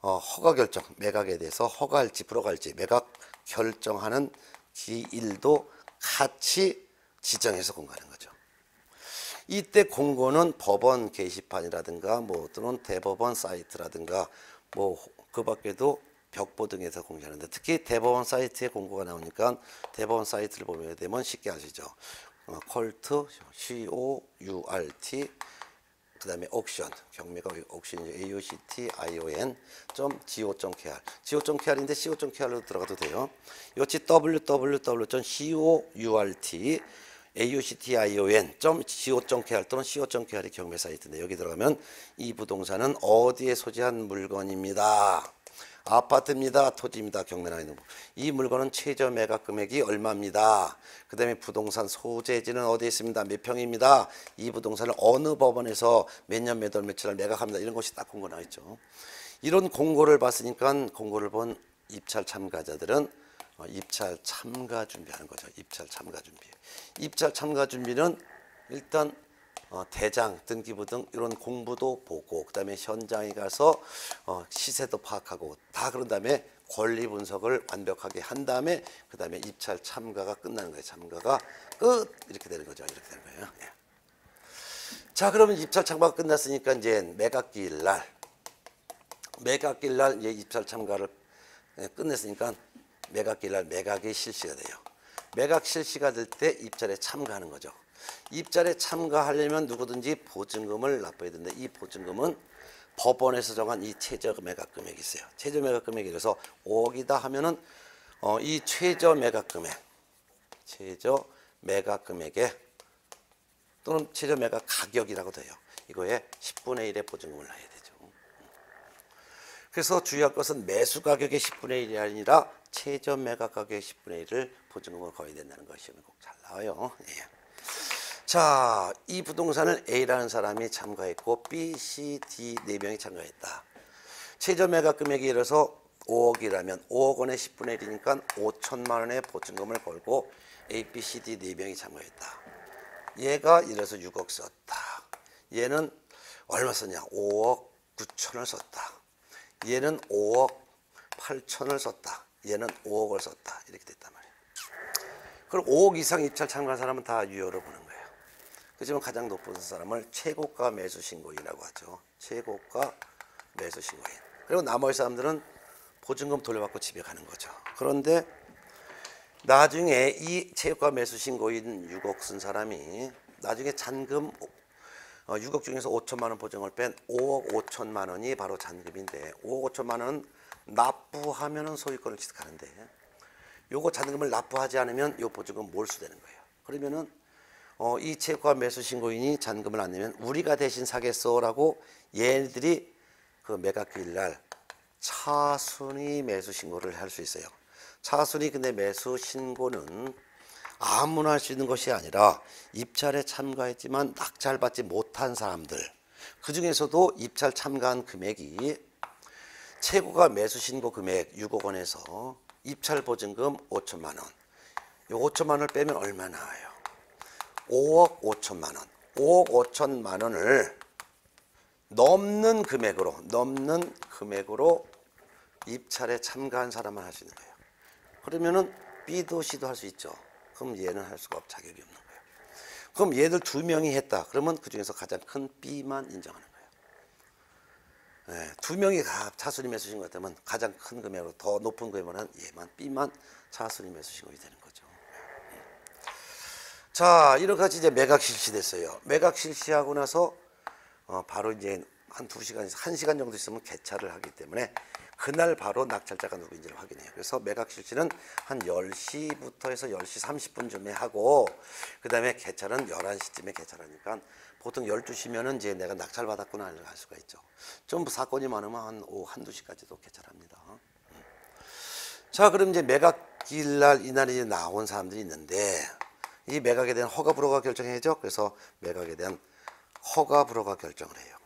허가 결정, 매각에 대해서 허가할지 불허가할지 매각 결정하는 기일도 같이 지정해서 공고하는 거죠. 이때 공고는 법원 게시판이라든가 뭐 또는 대법원 사이트라든가 뭐 그 밖에도 벽보 등에서 공개하는데, 특히 대법원 사이트에 공고가 나오니까 대법원 사이트를 보게 되면 쉽게 아시죠. 콜트, COURT, 그 다음에 옥션, 경매가 옥션, auction.go.kr, go.kr인데 co.kr로 들어가도 돼요. 이것이 www.court, auction.go.kr 또는 co.kr이 경매 사이트인데, 여기 들어가면 이 부동산은 어디에 소재한 물건입니다. 아파트입니다. 토지입니다. 경매 나와 있는 이 물건은 최저 매각 금액이 얼마입니다. 그 다음에 부동산 소재지는 어디에 있습니다. 몇 평입니다. 이 부동산을 어느 법원에서 몇 년 몇 월 며칠 날 매각합니다. 이런 것이 딱 공고 나와 있죠. 이런 공고를 봤으니까 공고를 본 입찰 참가자들은 입찰 참가 준비하는 거죠. 입찰 참가 준비. 입찰 참가 준비는 일단 대장, 등기부 등 이런 공부도 보고, 그 다음에 현장에 가서 시세도 파악하고 다 그런 다음에 권리 분석을 완벽하게 한 다음에 그 다음에 입찰 참가가 끝나는 거예요. 참가가 끝! 이렇게 되는 거죠. 이렇게 되는 거예요. 예. 자, 그러면 입찰 참가가 끝났으니까 이제 매각기일 날 입찰 참가를 끝냈으니까 매각기일 날 매각이 실시가 돼요. 매각 실시가 될 때 입찰에 참가하는 거죠. 입찰에 참가하려면 누구든지 보증금을 납부해야 되는데, 이 보증금은 법원에서 정한 이 최저 매각 금액이 있어요. 최저 매각 금액이 그래서 5억이다 하면은 이 최저 매각 금액에 또는 최저 매각 가격이라고 돼요. 이거에 10분의 1의 보증금을 넣어야 되죠. 그래서 주의할 것은 매수 가격의 10분의 1이 아니라 최저 매각 가격의 10분의 1을 보증금으로 거둬야 된다는 것이 꼭 잘 나와요. 예. 자, 이 부동산을 A라는 사람이 참가했고 B, C, D 4명이 참가했다. 최저 매각 금액이 예를 들어서 5억이라면 5억 원의 10분의 1이니까 5천만 원의 보증금을 걸고 A, B, C, D 4명이 참가했다. 얘가 예를 들어서 6억 썼다. 얘는 얼마 썼냐? 5억 9천을 썼다. 얘는 5억 8천을 썼다. 얘는 5억을 썼다. 이렇게 됐단 말이에요. 그럼 5억 이상 입찰 참가한 사람은 다 유효로 보는 거예요. 그렇지만 가장 높은 사람을 최고가 매수 신고인이라고 하죠. 최고가 매수 신고인. 그리고 나머지 사람들은 보증금 돌려받고 집에 가는 거죠. 그런데 나중에 이 최고가 매수 신고인 6억 쓴 사람이 나중에 잔금 6억 중에서 5천만 원 보증을 뺀 5억 5천만 원이 바로 잔금인데, 5억 5천만 원은 납부하면은 소유권을 취득하는데, 요거 잔금을 납부하지 않으면 요 보증금 몰수되는 거예요. 그러면은 이 채권가 매수 신고인이 잔금을 안 내면 우리가 대신 사겠소라고 얘네들이 그 매각기일 날 차순위 매수 신고를 할 수 있어요. 차순위 근데 매수 신고는 아무나 할 수 있는 것이 아니라 입찰에 참가했지만 낙찰받지 못한 사람들, 그 중에서도 입찰 참가한 금액이 최고가 매수 신고 금액 6억 원에서 입찰 보증금 5천만 원, 이 5천만 원을 빼면 얼마 나와요? 5억 5천만 원. 5억 5천만 원을 넘는 금액으로 입찰에 참가한 사람만 할 수 있는 거예요. 그러면은 B도 C도 할 수 있죠. 그럼 얘는 할 수가 자격이 없는 거예요. 그럼 얘들 두 명이 했다. 그러면 그 중에서 가장 큰 B만 인정하는 거예요. 네, 두 명이 차순위 매수 신고가 되면 가장 큰 금액으로 더 높은 금액은 얘만 B만 차순위 매수 신고가 되는 거죠. 자, 이렇게 이제 매각 실시됐어요. 매각 실시하고 나서 바로 이제 한 2시간, 1시간 정도 있으면 개찰을 하기 때문에 그날 바로 낙찰자가 누구인지를 확인해요. 그래서 매각 실시는 한 10시부터 해서 10시 30분쯤에 하고, 그 다음에 개찰은 11시쯤에 개찰하니까 보통 12시면은 이제 내가 낙찰 받았구나 알 수가 있죠. 좀 사건이 많으면 한 오후 1-2시까지도 개찰합니다. 자, 그럼 이제 매각기일 날 이날이 이제 나온 사람들이 있는데, 이 매각에 대한 허가 불허가 결정해야죠. 그래서 매각에 대한 허가 불허가 결정을 해요.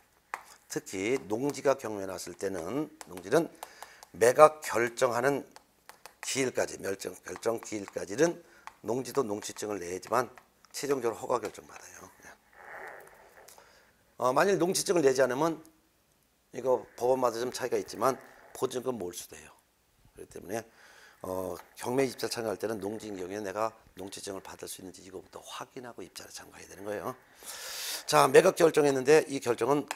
특히 농지가 경매에 났을 때는 농지는 매각 결정하는 기일까지, 결정 기일까지는 농지도 농지증을 내야지만 최종적으로 허가 결정받아요. 만일 농지증을 내지 않으면 이거 법원마다 좀 차이가 있지만 보증금 몰수돼요. 그렇기 때문에 경매 입찰 참가할 때는 농지인 경우에 내가 농지증을 받을 수 있는지 이거부터 확인하고 입찰에 참가해야 되는 거예요. 자, 매각 결정했는데 이 결정은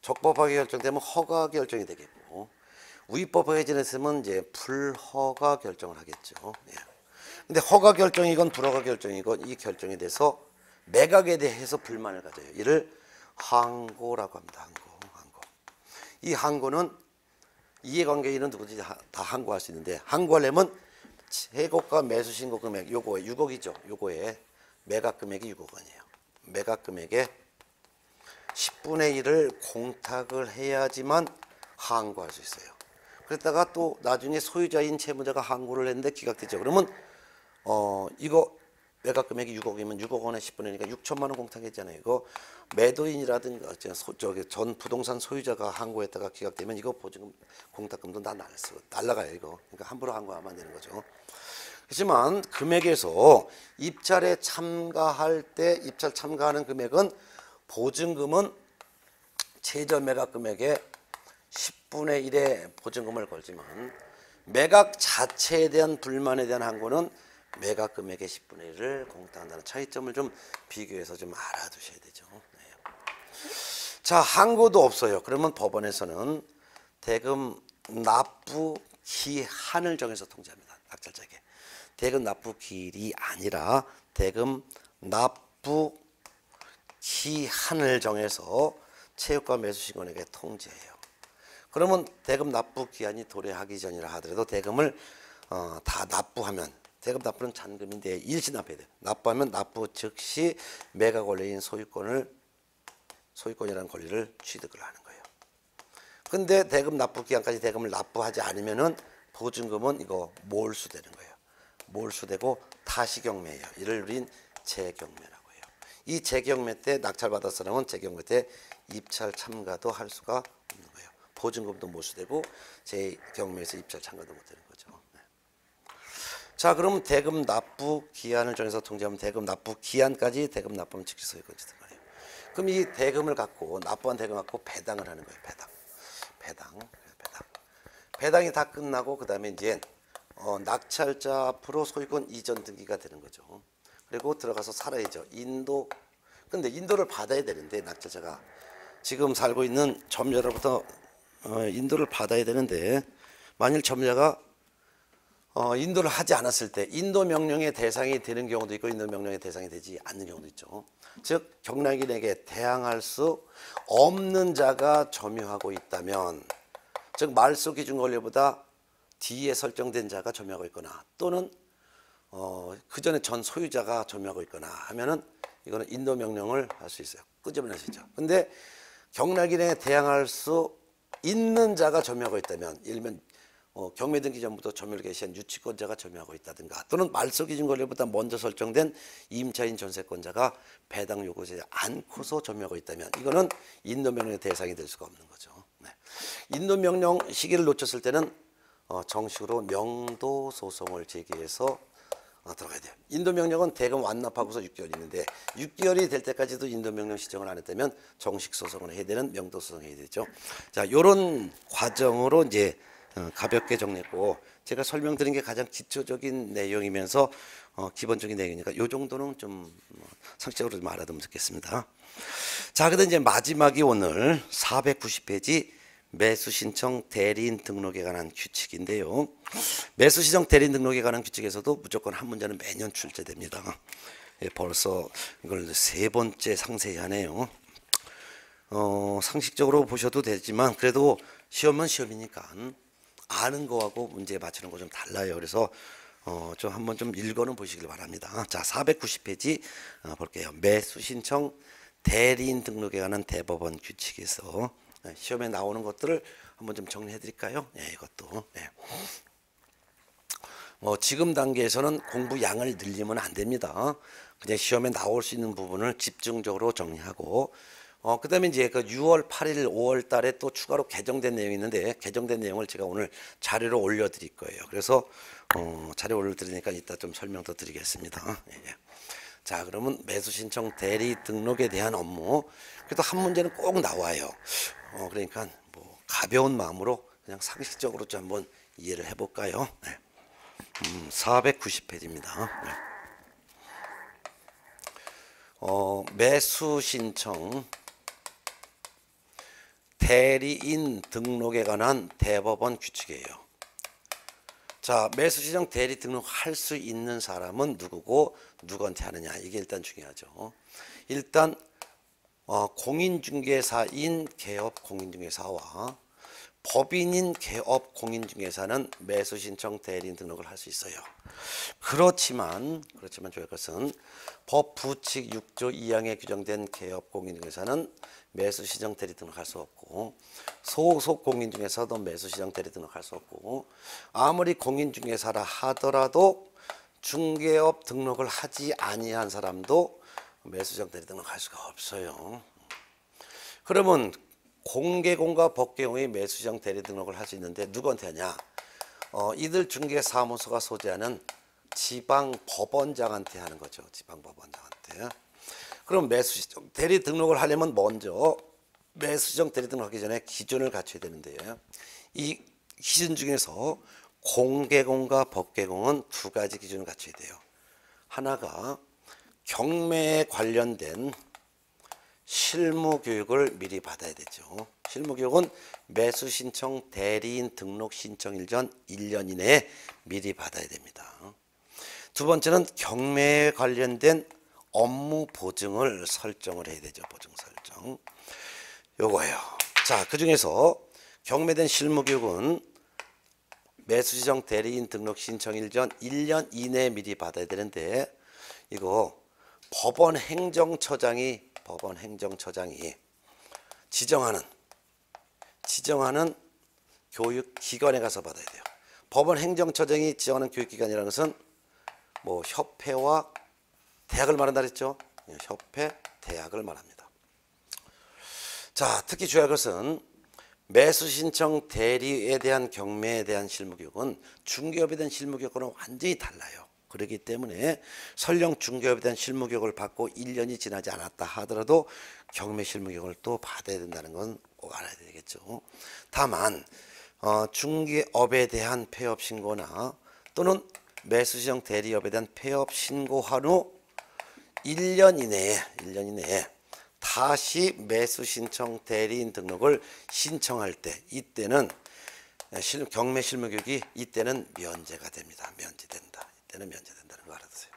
적법하게 결정되면 허가 결정이 되겠고, 위법하게 지냈으면 이제 불허가 결정을 하겠죠. 예. 근데 허가 결정이건 불허가 결정이건 이 결정에 대해서 매각에 대해서 불만을 가져요. 이를 항고라고 합니다. 항고. 이 항고는 이해관계인은 누구든지 다 항고할 수 있는데, 항고하려면 최고가 매수 신고 금액 요거에 6억이죠. 요거에 매각 금액이 6억 원이에요. 매각 금액의 10분의 1을 공탁을 해야지만 항고할 수 있어요. 그랬다가 또 나중에 소유자인 채무자가 항고를 했는데 기각되죠. 그러면 이거 매각 금액이 6억이면 6억 원에 10분의 1이니까 6천만 원 공탁했잖아요. 이거 매도인이라든가 전 부동산 소유자가 항고했다가 기각되면 이거 보증금 공탁금도 다 날라가요. 이거. 그러니까 함부로 항고하면 안 되는 거죠. 하지만 금액에서 입찰에 참가할 때 입찰 참가하는 금액은 보증금은 최저 매각 금액의 10분의 1의 보증금을 걸지만 매각 자체에 대한 불만에 대한 항고는 매각 금액의 10분의 1을 공탁한다는 차이점을 좀 비교해서 좀 알아두셔야 되죠. 네. 자, 항고도 없어요. 그러면 법원에서는 대금 납부 기한을 정해서 통지합니다. 낙찰자에게. 대금 납부 기일이 아니라 대금 납부 기한을 정해서 체육과 매수신고인에게 통지해요. 그러면 대금 납부 기한이 도래하기 전이라 하더라도 대금을 다 납부하면, 대금 납부는 잔금인데 일시 납부해야 돼요. 납부하면 납부 즉시 매각 원래인 소유권이라는 권리를 취득을 하는 거예요. 근데 대금 납부 기한까지 대금을 납부하지 않으면은 보증금은 이거 몰수되는 거예요. 몰수되고 다시 경매예요. 이를 우린 재경매라고. 이 재경매 때 낙찰받았을 사람은 재경매 때 입찰 참가도 할 수가 없는 거예요. 보증금도 몰수되고 재경매에서 입찰 참가도 못하는 거죠. 네. 자, 그럼 대금 납부 기한을 정해서 통지하면 대금 납부 기한까지 대금 납부하면 즉시 소유권이 되는 거예요. 그럼 이 대금을 갖고 납부한 대금 갖고 배당을 하는 거예요. 배당이 다 끝나고 그 다음에 이제 낙찰자 앞으로 소유권 이전 등기가 되는 거죠. 그리고 들어가서 살아야죠. 근데 인도를 받아야 되는데 낙찰자가 지금 살고 있는 점유자로부터 인도를 받아야 되는데, 만일 점유자가 인도를 하지 않았을 때 인도 명령의 대상이 되는 경우도 있고 인도 명령의 대상이 되지 않는 경우도 있죠. 즉 경락인에게 대항할 수 없는 자가 점유하고 있다면, 즉 말소 기준 권리보다 뒤에 설정된 자가 점유하고 있거나 또는 그 전에 전 소유자가 점유하고 있거나 하면은 이거는 인도 명령을 할 수 있어요. 끄집어낼 수 있죠. 근데 경락일행에 대항할 수 있는 자가 점유하고 있다면, 예를 들면 경매 등기 전부터 점유를 개시한 유치권자가 점유하고 있다든가, 또는 말소 기준 권리보다 먼저 설정된 임차인 전세권자가 배당 요구하지 않고서 점유하고 있다면, 이거는 인도 명령의 대상이 될 수가 없는 거죠. 네. 인도 명령 시기를 놓쳤을 때는 정식으로 명도 소송을 제기해서 들어가야 돼요. 인도 명령은 대금 완납하고서 6개월이 있는데 6개월이 될 때까지도 인도 명령 시정을 안 했다면 정식 소송을 해야 되는 명도 소송을 해야 되죠. 자, 요런 과정으로 이제 가볍게 정리했고, 제가 설명드린 게 가장 기초적인 내용이면서 기본적인 내용이니까 요 정도는 좀 상식적으로 좀 알아두면 좋겠습니다. 자, 그다음 이제 마지막이 오늘 490페이지 매수 신청 대리인 등록에 관한 규칙인데요. 매수 신청 대리인 등록에 관한 규칙에서도 무조건 한 문제는 매년 출제됩니다. 예, 벌써 이걸 세 번째 상세히 하네요. 상식적으로 보셔도 되지만 그래도 시험은 시험이니까 아는 거하고 문제 맞추는 거 좀 달라요. 그래서 좀 한번 좀 읽어는 보시길 바랍니다. 자, 490페이지 볼게요. 매수 신청 대리인 등록에 관한 대법원 규칙에서 시험에 나오는 것들을 한번 좀 정리해 드릴까요? 네, 이것도. 네. 지금 단계에서는 공부 양을 늘리면 안 됩니다. 그냥 시험에 나올 수 있는 부분을 집중적으로 정리하고, 그 다음에 이제 그 6월 8일, 5월 달에 또 추가로 개정된 내용이 있는데, 개정된 내용을 제가 오늘 자료로 올려드릴 거예요. 그래서, 자료 올려드리니까 이따 좀 설명 더 드리겠습니다. 예. 자, 그러면 매수 신청 대리 등록에 대한 업무. 그래도 한 문제는 꼭 나와요. 그러니까 뭐 가벼운 마음으로 그냥 상식적으로 좀 한번 이해를 해볼까요? 네. 490페이지입니다. 네. 매수 신청 대리인 등록에 관한 대법원 규칙이에요. 자, 매수 신청 대리 등록할 수 있는 사람은 누구고 누구한테 하느냐, 이게 일단 중요하죠. 일단 공인중개사인 개업 공인중개사와 법인인 개업 공인중개사는 매수 신청 대리인 등록을 할 수 있어요. 그렇지만 주의할 것은 법 부칙 6조 2항에 규정된 개업 공인중개사는 매수 신청 대리 등록할 수 없고, 소속 공인중개사도 매수 신청 대리 등록할 수 없고, 아무리 공인중개사라 하더라도 중개업 등록을 하지 아니한 사람도 매수 신청 대리 등록할 수가 없어요. 그러면 공개공과 법개공이 매수 신청 대리 등록을 할 수 있는데 누구한테 하냐? 이들 중개사무소가 소재하는 지방법원장한테 하는 거죠. 지방법원장한테. 그럼 매수시정 대리 등록을 하려면 먼저 매수시정 대리 등록하기 전에 기준을 갖춰야 되는데요. 이 기준 중에서 공개공과 법개공은 두 가지 기준을 갖춰야 돼요. 하나가 경매에 관련된 실무 교육을 미리 받아야 되죠. 실무 교육은 매수 신청 대리인 등록 신청일 전 1년 이내에 미리 받아야 됩니다. 두 번째는 경매에 관련된 업무 보증을 설정을 해야 되죠. 보증 설정. 요거예요. 자, 그 중에서 경매된 실무 교육은 매수 신청 대리인 등록 신청일 전 1년 이내에 미리 받아야 되는데, 이거 법원 행정처장이 지정하는 교육기관에 가서 받아야 돼요. 법원 행정처장이 지정하는 교육기관이라는 것은 뭐 협회와 대학을 말한다 그랬죠. 협회, 대학을 말합니다. 자, 특히 주의할 것은 매수 신청 대리에 대한 경매에 대한 실무교육은 중개업에 대한 실무교육과는 완전히 달라요. 그렇기 때문에 설령 중개업에 대한 실무교육을 받고 1년이 지나지 않았다 하더라도 경매 실무교육을 또 받아야 된다는 건 꼭 알아야 되겠죠. 다만 중개업에 대한 폐업 신고나 또는 매수 신청 대리업에 대한 폐업 신고한 후 1년 이내에 다시 매수 신청 대리인 등록을 신청할 때, 이때는 경매 실무교육이 이때는 면제가 됩니다. 이때는 면제된다는 거 알아두세요.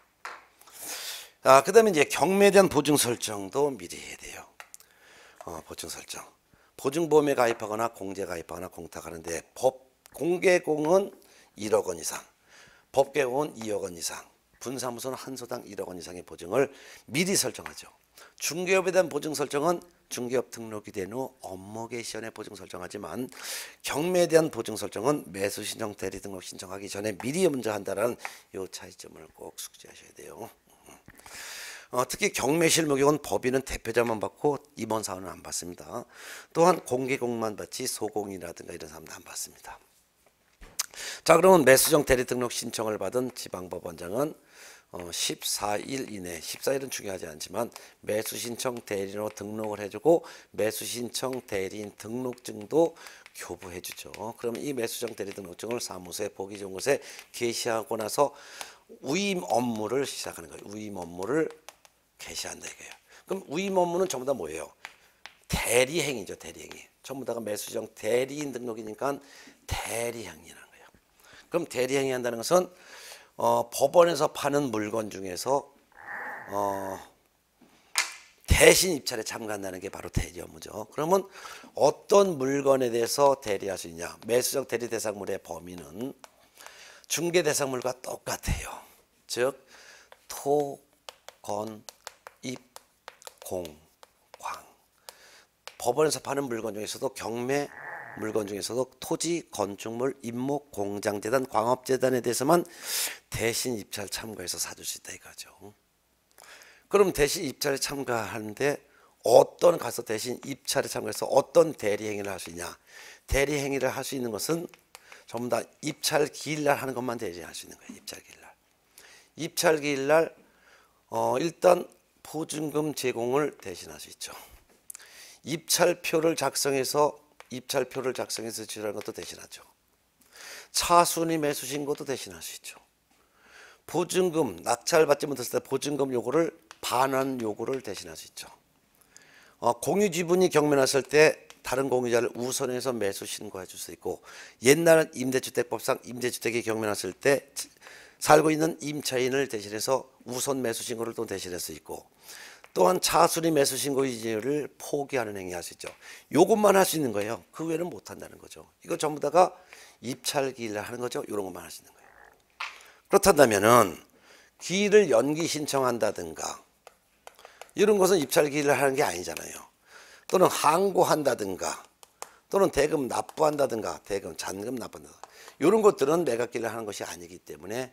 그 다음에 이제 경매에 대한 보증 설정도 미리 해야 돼요. 보증 설정. 보증보험에 가입하거나 공제 가입하거나 공탁하는데 공개공은 1억 원 이상, 법개공은 2억 원 이상, 분사무소는 한 소당 1억 원 이상의 보증을 미리 설정하죠. 중개업에 대한 보증 설정은 중개업 등록이 된 후 업무 개시 전에 보증 설정하지만 경매에 대한 보증 설정은 매수 신청 대리 등록 신청하기 전에 미리 먼저 한다는 이 차이점을 꼭 숙지하셔야 돼요. 특히 경매 실무경은 법인은 대표자만 받고 임원사원은 안 받습니다. 또한 공개공만 받지 소공이라든가 이런 사람도 안 받습니다. 자, 그러면 매수정 대리 등록 신청을 받은 지방법원장은 14일 이내, 14일은 중요하지 않지만 매수신청 대리인으로 등록을 해주고 매수신청 대리인 등록증도 교부해주죠. 그러면 이 매수정 대리 등록증을 사무소에 보기 좋은 곳에 게시하고 나서 위임 업무를 시작하는 거예요. 위임 업무를 게시한다 이거예요. 그럼 위임 업무는 전부 다 뭐예요? 대리행위죠. 대리행위. 전부 다가 매수정 대리인 등록이니까 대리행위라는 거예요. 그럼 대리행위 한다는 것은 법원에서 파는 물건 중에서 대신 입찰에 참가한다는 게 바로 대리 업무죠. 그러면 어떤 물건에 대해서 대리할 수 있냐? 매수정 대리 대상물의 범위는 중개 대상물과 똑같아요. 즉 토, 건, 입, 공, 광. 법원에서 파는 물건 중에서도 경매 물건 중에서도 토지, 건축물, 임목, 공장재단, 광업재단에 대해서만 대신 입찰 참가해서 사줄 수 있다 이거죠. 그럼 대신 입찰에 참가하는데 어떤 가서 대신 입찰에 참가해서 어떤 대리행위를 할 수 있냐? 대리행위를 할 수 있는 것은 전부 다 입찰 기일날 하는 것만 대리할 수 있는 거예요. 입찰 기일날. 입찰 기일날 일단 보증금 제공을 대신할 수 있죠. 입찰표를 작성해서 지출하는 것도 대신하죠. 차순위 매수 신고도 대신할 수 있죠. 보증금 낙찰받지 못했을 때 보증금 요구를 반환 요구를 대신할 수 있죠. 공유 지분이 경매났을 때 다른 공유자를 우선해서 매수 신고해 줄 수 있고 옛날 임대주택법상 임대주택이 경매났을 때 살고 있는 임차인을 대신해서 우선 매수 신고를 또 대신할 수 있고 또한 차순위 매수 신고 이유를 포기하는 행위 할 수 있죠. 요것만 할 수 있는 거예요. 그 외에는 못 한다는 거죠. 이거 전부 다가 입찰 기일날 하는 거죠. 이런 것만 할 수 있는 거예요. 그렇다면은 기일을 연기 신청한다든가 이런 것은 입찰 기일날 하는 게 아니잖아요. 또는 항고한다든가 또는 대금 납부한다든가 대금 잔금 납부한다든가 이런 것들은 매각 기일날 하는 것이 아니기 때문에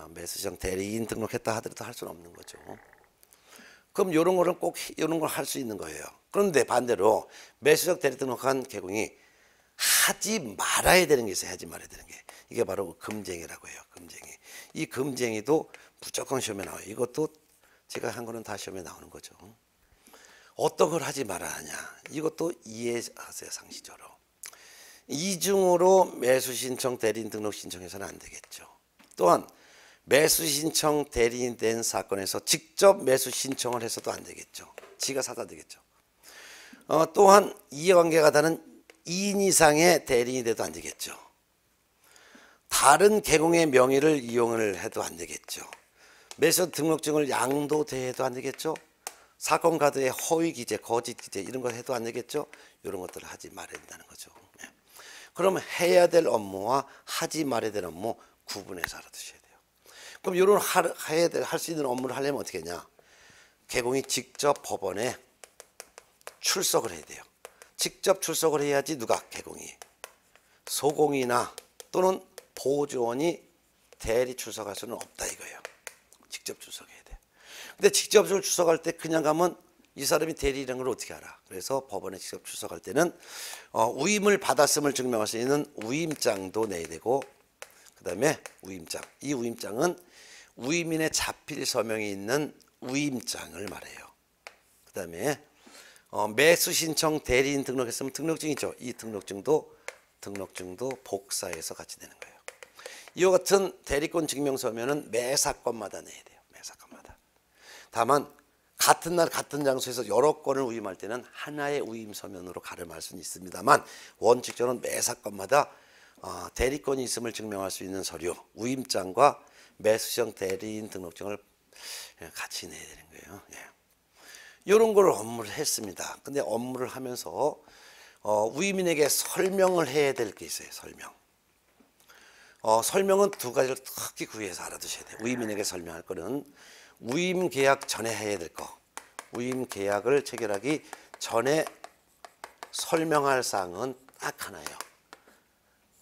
매수정 대리인 등록했다 하더라도 할 수는 없는 거죠. 그럼 이런 거는 꼭 이런 걸 할 수 있는 거예요. 그런데 반대로 매수적 대리 등록한 개공이 하지 말아야 되는 게 있어요. 하지 말아야 되는 게. 이게 바로 금쟁이라고 해요. 금쟁이. 이 금쟁이도 무조건 시험에 나와요. 이것도 제가 한 거는 다 시험에 나오는 거죠. 어떤 걸 하지 말아야 하냐. 이것도 이해하세요. 상식적으로. 이중으로 매수 신청 대리인 등록 신청해서는 안 되겠죠. 또한 매수 신청 대리인 된 사건에서 직접 매수 신청을 해서도 안 되겠죠. 지가 사다 되겠죠. 또한 이해관계가 다른 2인 이상의 대리인이 돼도 안 되겠죠. 다른 개공의 명의를 이용을 해도 안 되겠죠. 매수 등록증을 양도대해도 안 되겠죠. 사건 카드에 허위 기재, 거짓 기재 이런 거 해도 안 되겠죠. 이런 것들을 하지 말아야 된다는 거죠. 그러면 해야 될 업무와 하지 말아야 될 업무 구분해서 알아두셔야 돼요. 그럼 이런 할 수 있는 업무를 하려면 어떻게 하냐? 개공이 직접 법원에 출석을 해야 돼요. 직접 출석을 해야지 누가? 개공이. 소공이나 또는 보조원이 대리 출석할 수는 없다 이거예요. 직접 출석해야 돼. 근데 직접 출석할 때 그냥 가면 이 사람이 대리라는 걸 어떻게 알아? 그래서 법원에 직접 출석할 때는 위임을 받았음을 증명할 수 있는 위임장도 내야 되고 그 다음에 위임장. 이 위임장은 위임인의 자필 서명이 있는 위임장을 말해요. 그 다음에 매수 신청 대리인 등록했으면 등록증 있죠. 이 등록증도 복사해서 같이 내는 거예요. 이와 같은 대리권 증명서면은 매 사건마다 내야 돼요. 매 사건마다. 다만 같은 날 같은 장소에서 여러 건을 위임할 때는 하나의 위임 서면으로 가름할 수는 있습니다만 원칙적으로는 매 사건마다 대리권이 있음을 증명할 수 있는 서류 위임장과 매수정 대리인 등록증을 같이 내야 되는 거예요. 이런 걸 업무를 했습니다. 근데 업무를 하면서 위임인에게 설명을 해야 될 게 있어요. 설명. 설명은 두 가지를 특히 구해서 알아두셔야 돼요. 우임인에게 설명할 거는 우임 계약 전에 해야 될 거. 우임 계약을 체결하기 전에 설명할 사항은 딱 하나예요.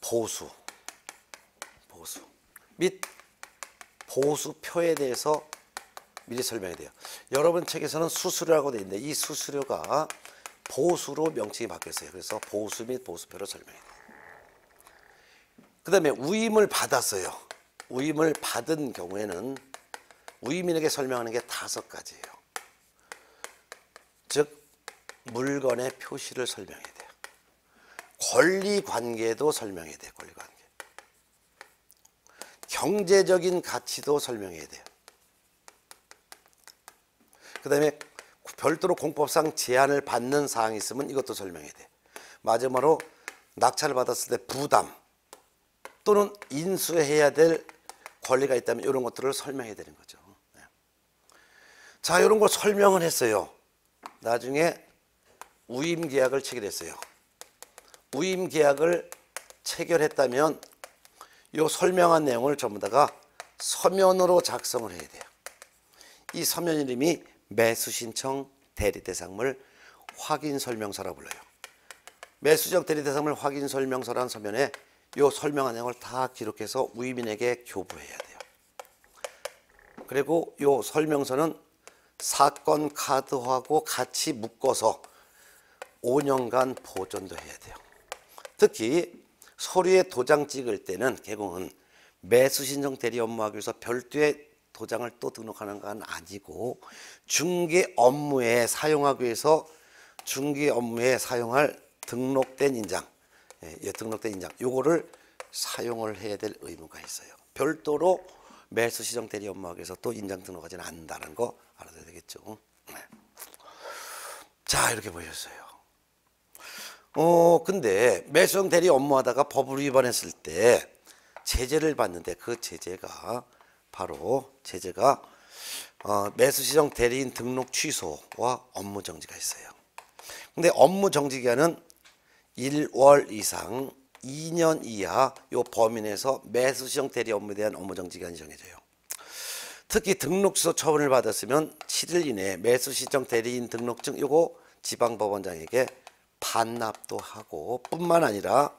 보수 및 보수표에 대해서 미리 설명해야 돼요. 여러분 책에서는 수수료라고 되어 있는데 이 수수료가 보수로 명칭이 바뀌었어요. 그래서 보수 및 보수표로 설명해야 돼요. 그 다음에 우임을 받았어요. 우임을 받은 경우에는 우임인에게 설명하는 게 5가지예요. 즉 물건의 표시를 설명해야 돼요. 권리관계도 설명해야 돼요. 권리관계. 경제적인 가치도 설명해야 돼요. 그 다음에 별도로 공법상 제한을 받는 사항이 있으면 이것도 설명해야 돼요. 마지막으로 낙찰을 받았을 때 부담 또는 인수해야 될 권리가 있다면 이런 것들을 설명해야 되는 거죠. 네. 자, 이런 걸 설명을 했어요. 나중에 우임계약을 체결했어요. 우임계약을 체결했다면 이 설명한 내용을 전부 다가 서면으로 작성을 해야 돼요. 이 서면 이름이 매수신청 대리대상물 확인설명서라고 불러요. 매수신청 대리대상물 확인설명서라는 서면에 이 설명한 내용을 다 기록해서 우임인에게 교부해야 돼요. 그리고 이 설명서는 사건 카드하고 같이 묶어서 5년간 보존도 해야 돼요. 특히 서류에 도장 찍을 때는 개공은 매수신청 대리 업무하기 위해서 별도의 도장을 또 등록하는 건 아니고 중개 업무에 사용하기 위해서 중개 업무에 사용할 등록된 인장, 등록된 인장, 요거를 사용을 해야 될 의무가 있어요. 별도로 매수시정 대리 업무하기 위해서 또 인장 등록하지는 않는다는 거 알아둬야 되겠죠. 네. 자, 이렇게 보셨어요. 근데 매수시정 대리 업무하다가 법을 위반했을 때 제재를 받는데 그 제재가 바로 매수시정 대리인 등록 취소와 업무 정지가 있어요. 근데 업무 정지 기간은 1월 이상 2년 이하 요 범위 내에서 매수시정 대리 업무에 대한 업무 정지 기간이 정해져요. 특히 등록 취소 처분을 받았으면 7일 이내에 매수시정 대리인 등록증 요거 지방법원장에게 반납도 하고 뿐만 아니라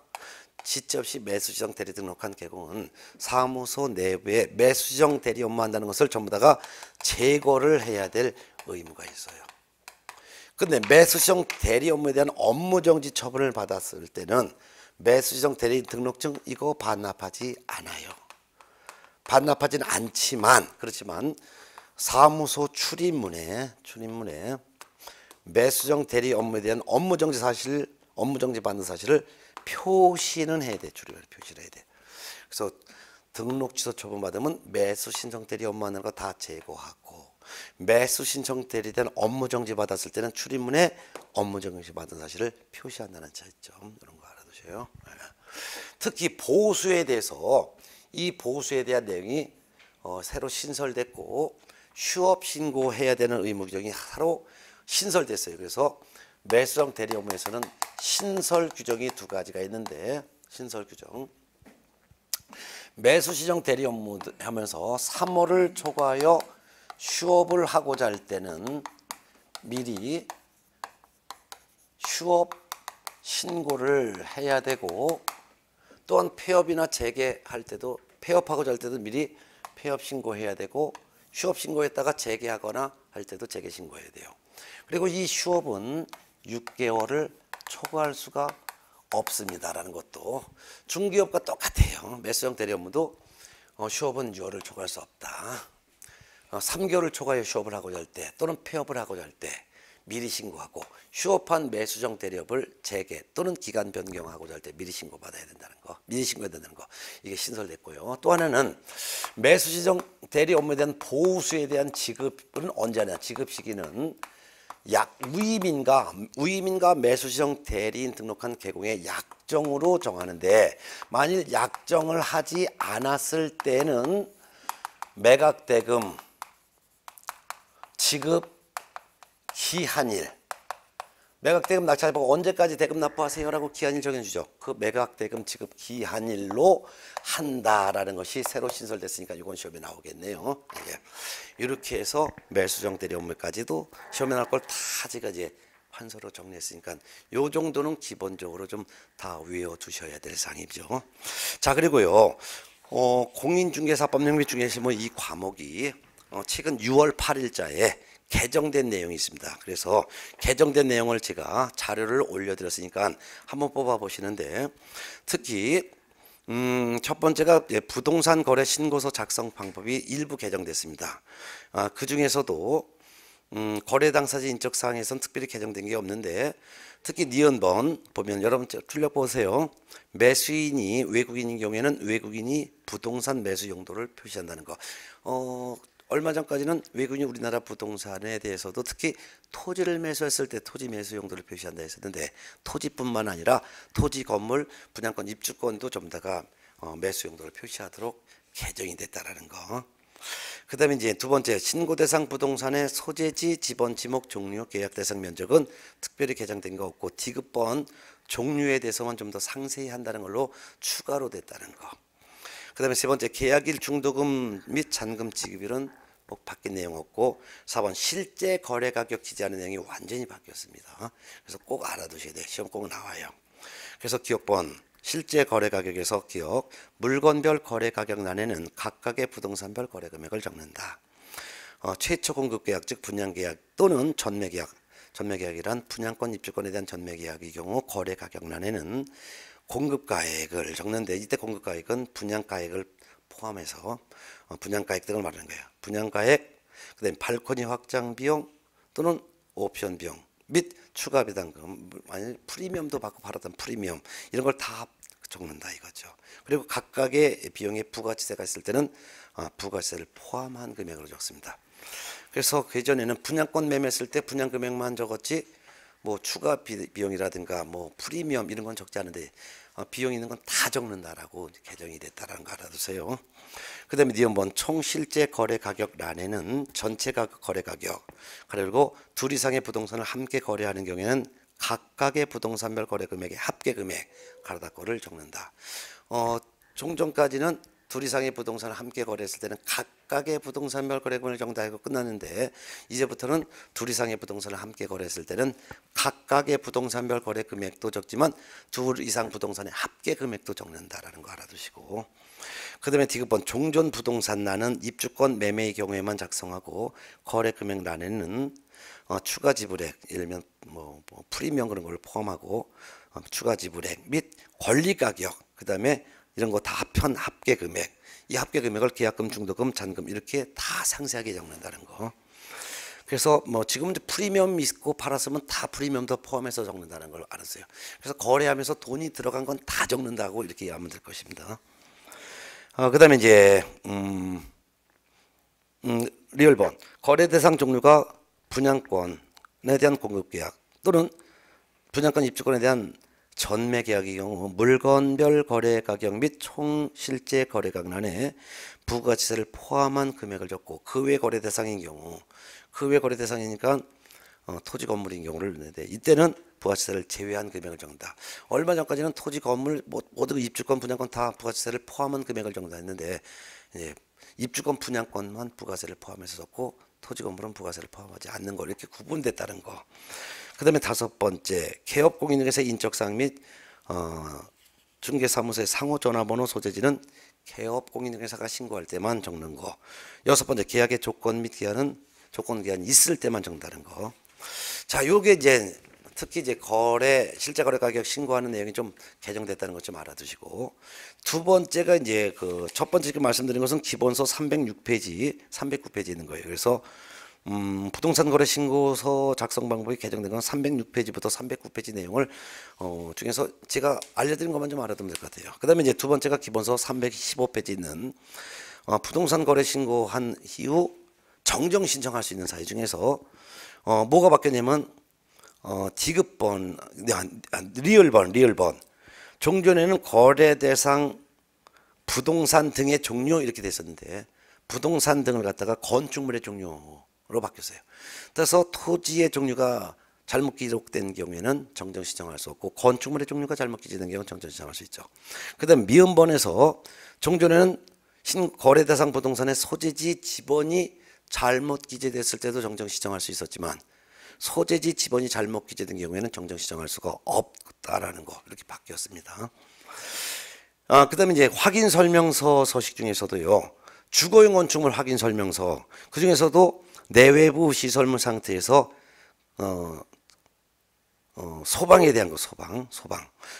지체 없이 매수시정 대리 등록한 개공은 사무소 내부에 매수시정 대리 업무한다는 것을 전부 다가 제거를 해야 될 의무가 있어요. 근데 매수시정 대리 업무에 대한 업무정지 처분을 받았을 때는 매수시정 대리 등록증 이거 반납하지 않아요. 반납하지는 않지만 그렇지만 사무소 출입문에 매수시정 대리 업무에 대한 업무정지 받는 사실을 표시는 해야 돼. 출입문에 표시를 해야 돼. 그래서 등록 취소 처분 받으면 매수 신청 대리 업무하는 거 다 제거하고 매수 신청 대리에 대한 업무 정지 받았을 때는 출입문에 업무 정지 받은 사실을 표시한다는 차이점 이런 거 알아두세요. 특히 보수에 대해서 이 보수에 대한 내용이 새로 신설됐고 휴업 신고해야 되는 의무 규정이 하루 신설됐어요. 그래서 매수정 대리 업무에서는 신설 규정이 2가지가 있는데 신설 규정 매수시정 대리 업무 하면서 3월을 초과하여 휴업을 하고자 할 때는 미리 휴업 신고를 해야 되고 또한 폐업이나 재개할 때도 폐업하고자 할 때도 미리 폐업 신고해야 되고 휴업 신고했다가 재개하거나 할 때도 재개 신고해야 돼요. 그리고 이 휴업은 6개월을 초과할 수가 없습니다라는 것도 중개업과 똑같아요. 매수형 대리 업무도 휴업은 6개월을 초과할 수 없다. 3개월을 초과해 휴업을 하고자 할 때 또는 폐업을 하고자 할 때 미리 신고하고 휴업한 매수정 대리업을 재개 또는 기간 변경하고자 할 때 미리 신고받아야 된다는 거, 미리 신고해야 된다는 거 이게 신설됐고요. 또 하나는 매수시정 대리 업무에 대한 보수에 대한 지급은 언제 하냐? 지급 시기는 우임인과 매수시정 대리인 등록한 개공의 약정으로 정하는데 만일 약정을 하지 않았을 때는 매각대금 지급 기한일 매각대금 낙찰보고 언제까지 대금 납부하세요라고 기한일 정해주죠. 그 매각대금 지급 기한일로 한다라는 것이 새로 신설됐으니까 이건 시험에 나오겠네요. 이렇게 해서 매수정 대리 업무까지도 시험에 나올 걸 다 제가 이제 환서로 정리했으니까 요 정도는 기본적으로 좀 다 외워두셔야 될 사항이죠. 자, 그리고요 공인중개사법 및 중개실무 이 과목이 최근 6월 8일자에 개정된 내용이 있습니다. 그래서 개정된 내용을 제가 자료를 올려드렸으니까 한번 뽑아 보시는데, 특히 첫 번째가 부동산 거래 신고서 작성 방법이 일부 개정됐습니다. 그 중에서도 거래 당사자 인적 사항에선 특별히 개정된 게 없는데, 특히 니은번 보면 여러분 출력 보세요. 매수인이 외국인인 경우에는 외국인이 부동산 매수 용도를 표시한다는 거. 얼마 전까지는 외국인이 우리나라 부동산에 대해서도 특히 토지를 매수했을 때 토지 매수 용도를 표시한다 했었는데, 토지뿐만 아니라 토지, 건물, 분양권, 입주권도 좀 다가 매수 용도를 표시하도록 개정이 됐다라는 거. 그 다음에 이제 두 번째, 신고 대상 부동산의 소재지, 지번, 지목, 종류, 계약 대상 면적은 특별히 개정된 거 없고, 디귿번 종류에 대해서만 좀 더 상세히 한다는 걸로 추가로 됐다는 거. 그 다음에 세 번째, 계약일 중도금 및 잔금 지급일은 뭐 바뀐 내용 없고, 4번 실제 거래 가격 기재하는 내용이 완전히 바뀌었습니다. 그래서 꼭 알아두셔야 돼요. 시험 꼭 나와요. 그래서 기억번 실제 거래 가격에서 기억 물건별 거래 가격란에는 각각의 부동산별 거래 금액을 적는다. 최초 공급 계약 즉 분양 계약 또는 전매 계약, 전매 계약이란 분양권 입주권에 대한 전매 계약의 경우 거래 가격란에는 공급가액을 적는데, 이때 공급가액은 분양가액을 포함해서 분양가액 등을 말하는 거예요. 분양가액, 그 다음에 발코니 확장 비용 또는 옵션 비용 및 추가 배당금, 아니 프리미엄도 받고 팔았던 프리미엄, 이런 걸 다 적는다 이거죠. 그리고 각각의 비용에 부가치세가 있을 때는 부가세를 포함한 금액으로 적습니다. 그래서 그전에는 분양권 매매했을 때 분양 금액만 적었지 뭐 추가 비용이라든가 뭐 프리미엄 이런 건 적지 않은데, 비용 있는 건 다 적는다라고 개정이 됐다라는 거 알아두세요. 그 다음에 니은번 총 실제 거래 가격란에는 전체 거래 가격, 그리고 둘 이상의 부동산을 함께 거래하는 경우에는 각각의 부동산별 거래 금액의 합계 금액 가로닫고를 적는다. 종전까지는 둘 이상의 부동산을 함께 거래했을 때는 각각의 부동산별 거래금을 정답하고 끝났는데, 이제부터는 둘 이상의 부동산을 함께 거래했을 때는 각각의 부동산별 거래 금액도 적지만 둘 이상 부동산의 합계 금액도 적는다라는 거 알아두시고, 그 다음에 디귿번 종전 부동산란은 입주권 매매의 경우에만 작성하고 거래 금액란에는 추가 지불액, 예를 들면 뭐 프리미엄 그런 걸 포함하고 추가 지불액 및 권리 가격, 그 다음에 이런 거 다 합한 합계 금액, 이 합계 금액을 계약금, 중도금, 잔금 이렇게 다 상세하게 적는다는 거. 그래서 뭐 지금은 프리미엄 있고 팔았으면 다 프리미엄도 포함해서 적는다는 걸 알았어요. 그래서 거래하면서 돈이 들어간 건 다 적는다고 이렇게 이해하면 될 것입니다. 그 다음에 이제 리얼번 거래 대상 종류가 분양권에 대한 공급 계약 또는 분양권 입주권에 대한 전매 계약의 경우 물건별 거래 가격 및 총 실제 거래 가격란에 부가치세를 포함한 금액을 적고, 그 외 거래 대상인 경우, 그 외 거래 대상이니까 토지 건물인 경우를 내는데, 이때는 부가치세를 제외한 금액을 적는다. 얼마 전까지는 토지 건물 모두 입주권 분양권 다 부가치세를 포함한 금액을 적는다 했는데, 입주권 분양권만 부가세를 포함해서 적고 토지 건물은 부가세를 포함하지 않는 걸 이렇게 구분됐다는 거. 그 다음에 다섯 번째, 개업 공인중개사 인적사항 및 중개사무소의 상호 전화번호 소재지는 개업 공인중개사가 신고할 때만 적는 거. 여섯 번째, 계약의 조건 및 기한은 조건 기한이 있을 때만 적는다는 거. 자, 요게 이제 특히 이제 실제 거래 가격 신고하는 내용이 좀 개정됐다는 것 좀 알아두시고, 두 번째가 이제 그 첫 번째 말씀드린 것은 기본서 306페이지, 309페이지 있는 거예요. 그래서 부동산 거래 신고서 작성 방법이 개정된 건 306페이지부터 309페이지 내용을 중에서 제가 알려드린 것만 좀 알아두면 될 것 같아요. 그 다음에 이제 두 번째가 기본서 315페이지 있는 부동산 거래 신고한 이후 정정 신청할 수 있는 사유 중에서 뭐가 바뀌었냐면 디귿번, 리얼번. 종전에는 거래 대상 부동산 등의 종류 이렇게 됐었는데, 부동산 등을 갖다가 건축물의 종류로 바뀌었어요. 그래서 토지의 종류가 잘못 기록된 경우에는 정정 시정할 수 없고 건축물의 종류가 잘못 기재된 경우는 정정 시정할 수 있죠. 그다음 미음번에서 종전에는 거래 대상 부동산의 소재지 지번이 잘못 기재됐을 때도 정정 시정할 수 있었지만 소재지 지번이 잘못 기재된 경우에는 정정 시정할 수가 없다라는 거 이렇게 바뀌었습니다. 그다음에 이제 확인 설명서 서식 중에서도요. 주거용 건축물 확인 설명서 그 중에서도 내외부 시설물 상태에서 소방에 대한 거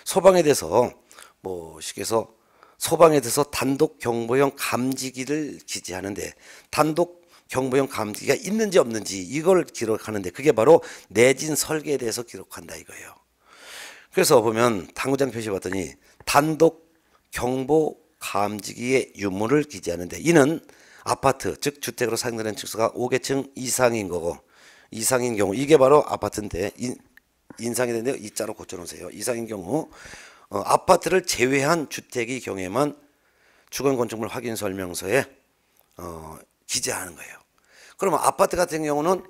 소방에 대해서 뭐 쉽게서 소방에 대해서 단독 경보용 감지기를 기재하는데 단독 경보용 감지기가 있는지 없는지 이걸 기록하는데 그게 바로 내진 설계에 대해서 기록한다 이거예요. 그래서 보면 당구장 표시 봤더니 단독 경보 감지기의 유무를 기재하는데 이는 아파트 즉 주택으로 사용되는 층수가 5개층 이상인 거고 이상인 경우 이게 바로 아파트인데 인상이 되는데 이자로 고쳐놓으세요. 이상인 경우 아파트를 제외한 주택의 경우에만 주거용 건축물 확인 설명서에 기재하는 거예요. 그러면 아파트 같은 경우는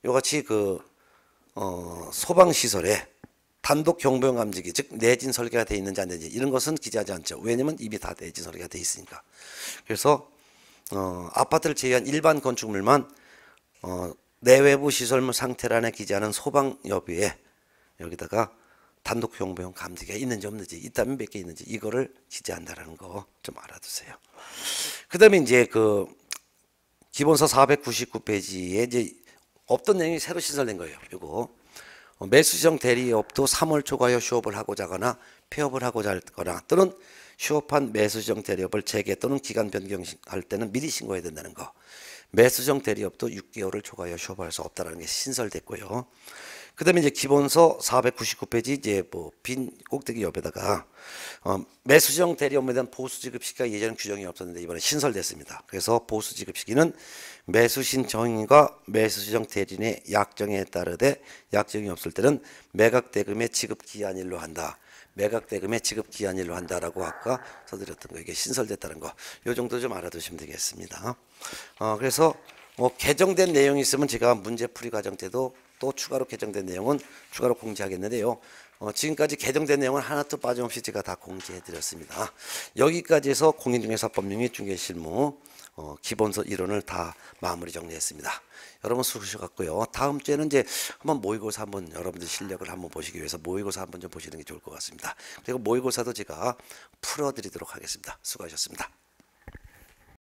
이같이 그 소방 시설에 단독 경보용 감지기 즉 내진 설계가 되어 있는지 안 되는지 이런 것은 기재하지 않죠. 왜냐면 이미 다 내진 설계가 되어 있으니까. 그래서 아파트를 제외한 일반 건축물만 내외부 시설물 상태란에 기재하는 소방 여부에 여기다가 단독 경보용 감지기가 있는지 없는지 있다면 몇 개 있는지 이거를 기재한다라는 거 좀 알아두세요. 그다음에 이제 그 기본서 499페이지에 이제 없던 내용이 새로 신설된 거예요. 이거 매수시정 대리업도 3월 초과여 휴업을 하고자 하거나 폐업을 하고자 하거나 또는 휴업한 매수시정 대리업을 재개 또는 기간 변경할 때는 미리 신고해야 된다는 거. 매수시정 대리업도 6개월을 초과하여 휴업할 수 없다는 게 신설됐고요. 그다음에 이제 기본서 499페이지 이제 뭐 빈 꼭대기 옆에다가 매수시정 대리업에 대한 보수지급 시기가 예전에 규정이 없었는데 이번에 신설됐습니다. 그래서 보수지급 시기는 매수신청인과 매수시정 대리인의 약정에 따르되 약정이 없을 때는 매각대금의 지급 기한일로 한다. 매각대금의 지급 기한일로 한다라고 아까 써드렸던 거 이게 신설됐다는 거. 요 정도 좀 알아두시면 되겠습니다. 그래서 뭐 개정된 내용이 있으면 제가 문제풀이 과정 때도 또 추가로 개정된 내용은 추가로 공지하겠는데요. 지금까지 개정된 내용은 하나도 빠짐없이 제가 다 공지해 드렸습니다. 여기까지 해서 공인중개사 법령 및 중개실무 기본서 이론을 다 마무리 정리했습니다. 여러분 수고하셨고요. 다음 주에는 이제 한번 모의고사 한번 여러분들 실력을 한번 보시기 위해서 모의고사 한번 좀 보시는 게 좋을 것 같습니다. 그리고 모의고사도 제가 풀어드리도록 하겠습니다. 수고하셨습니다.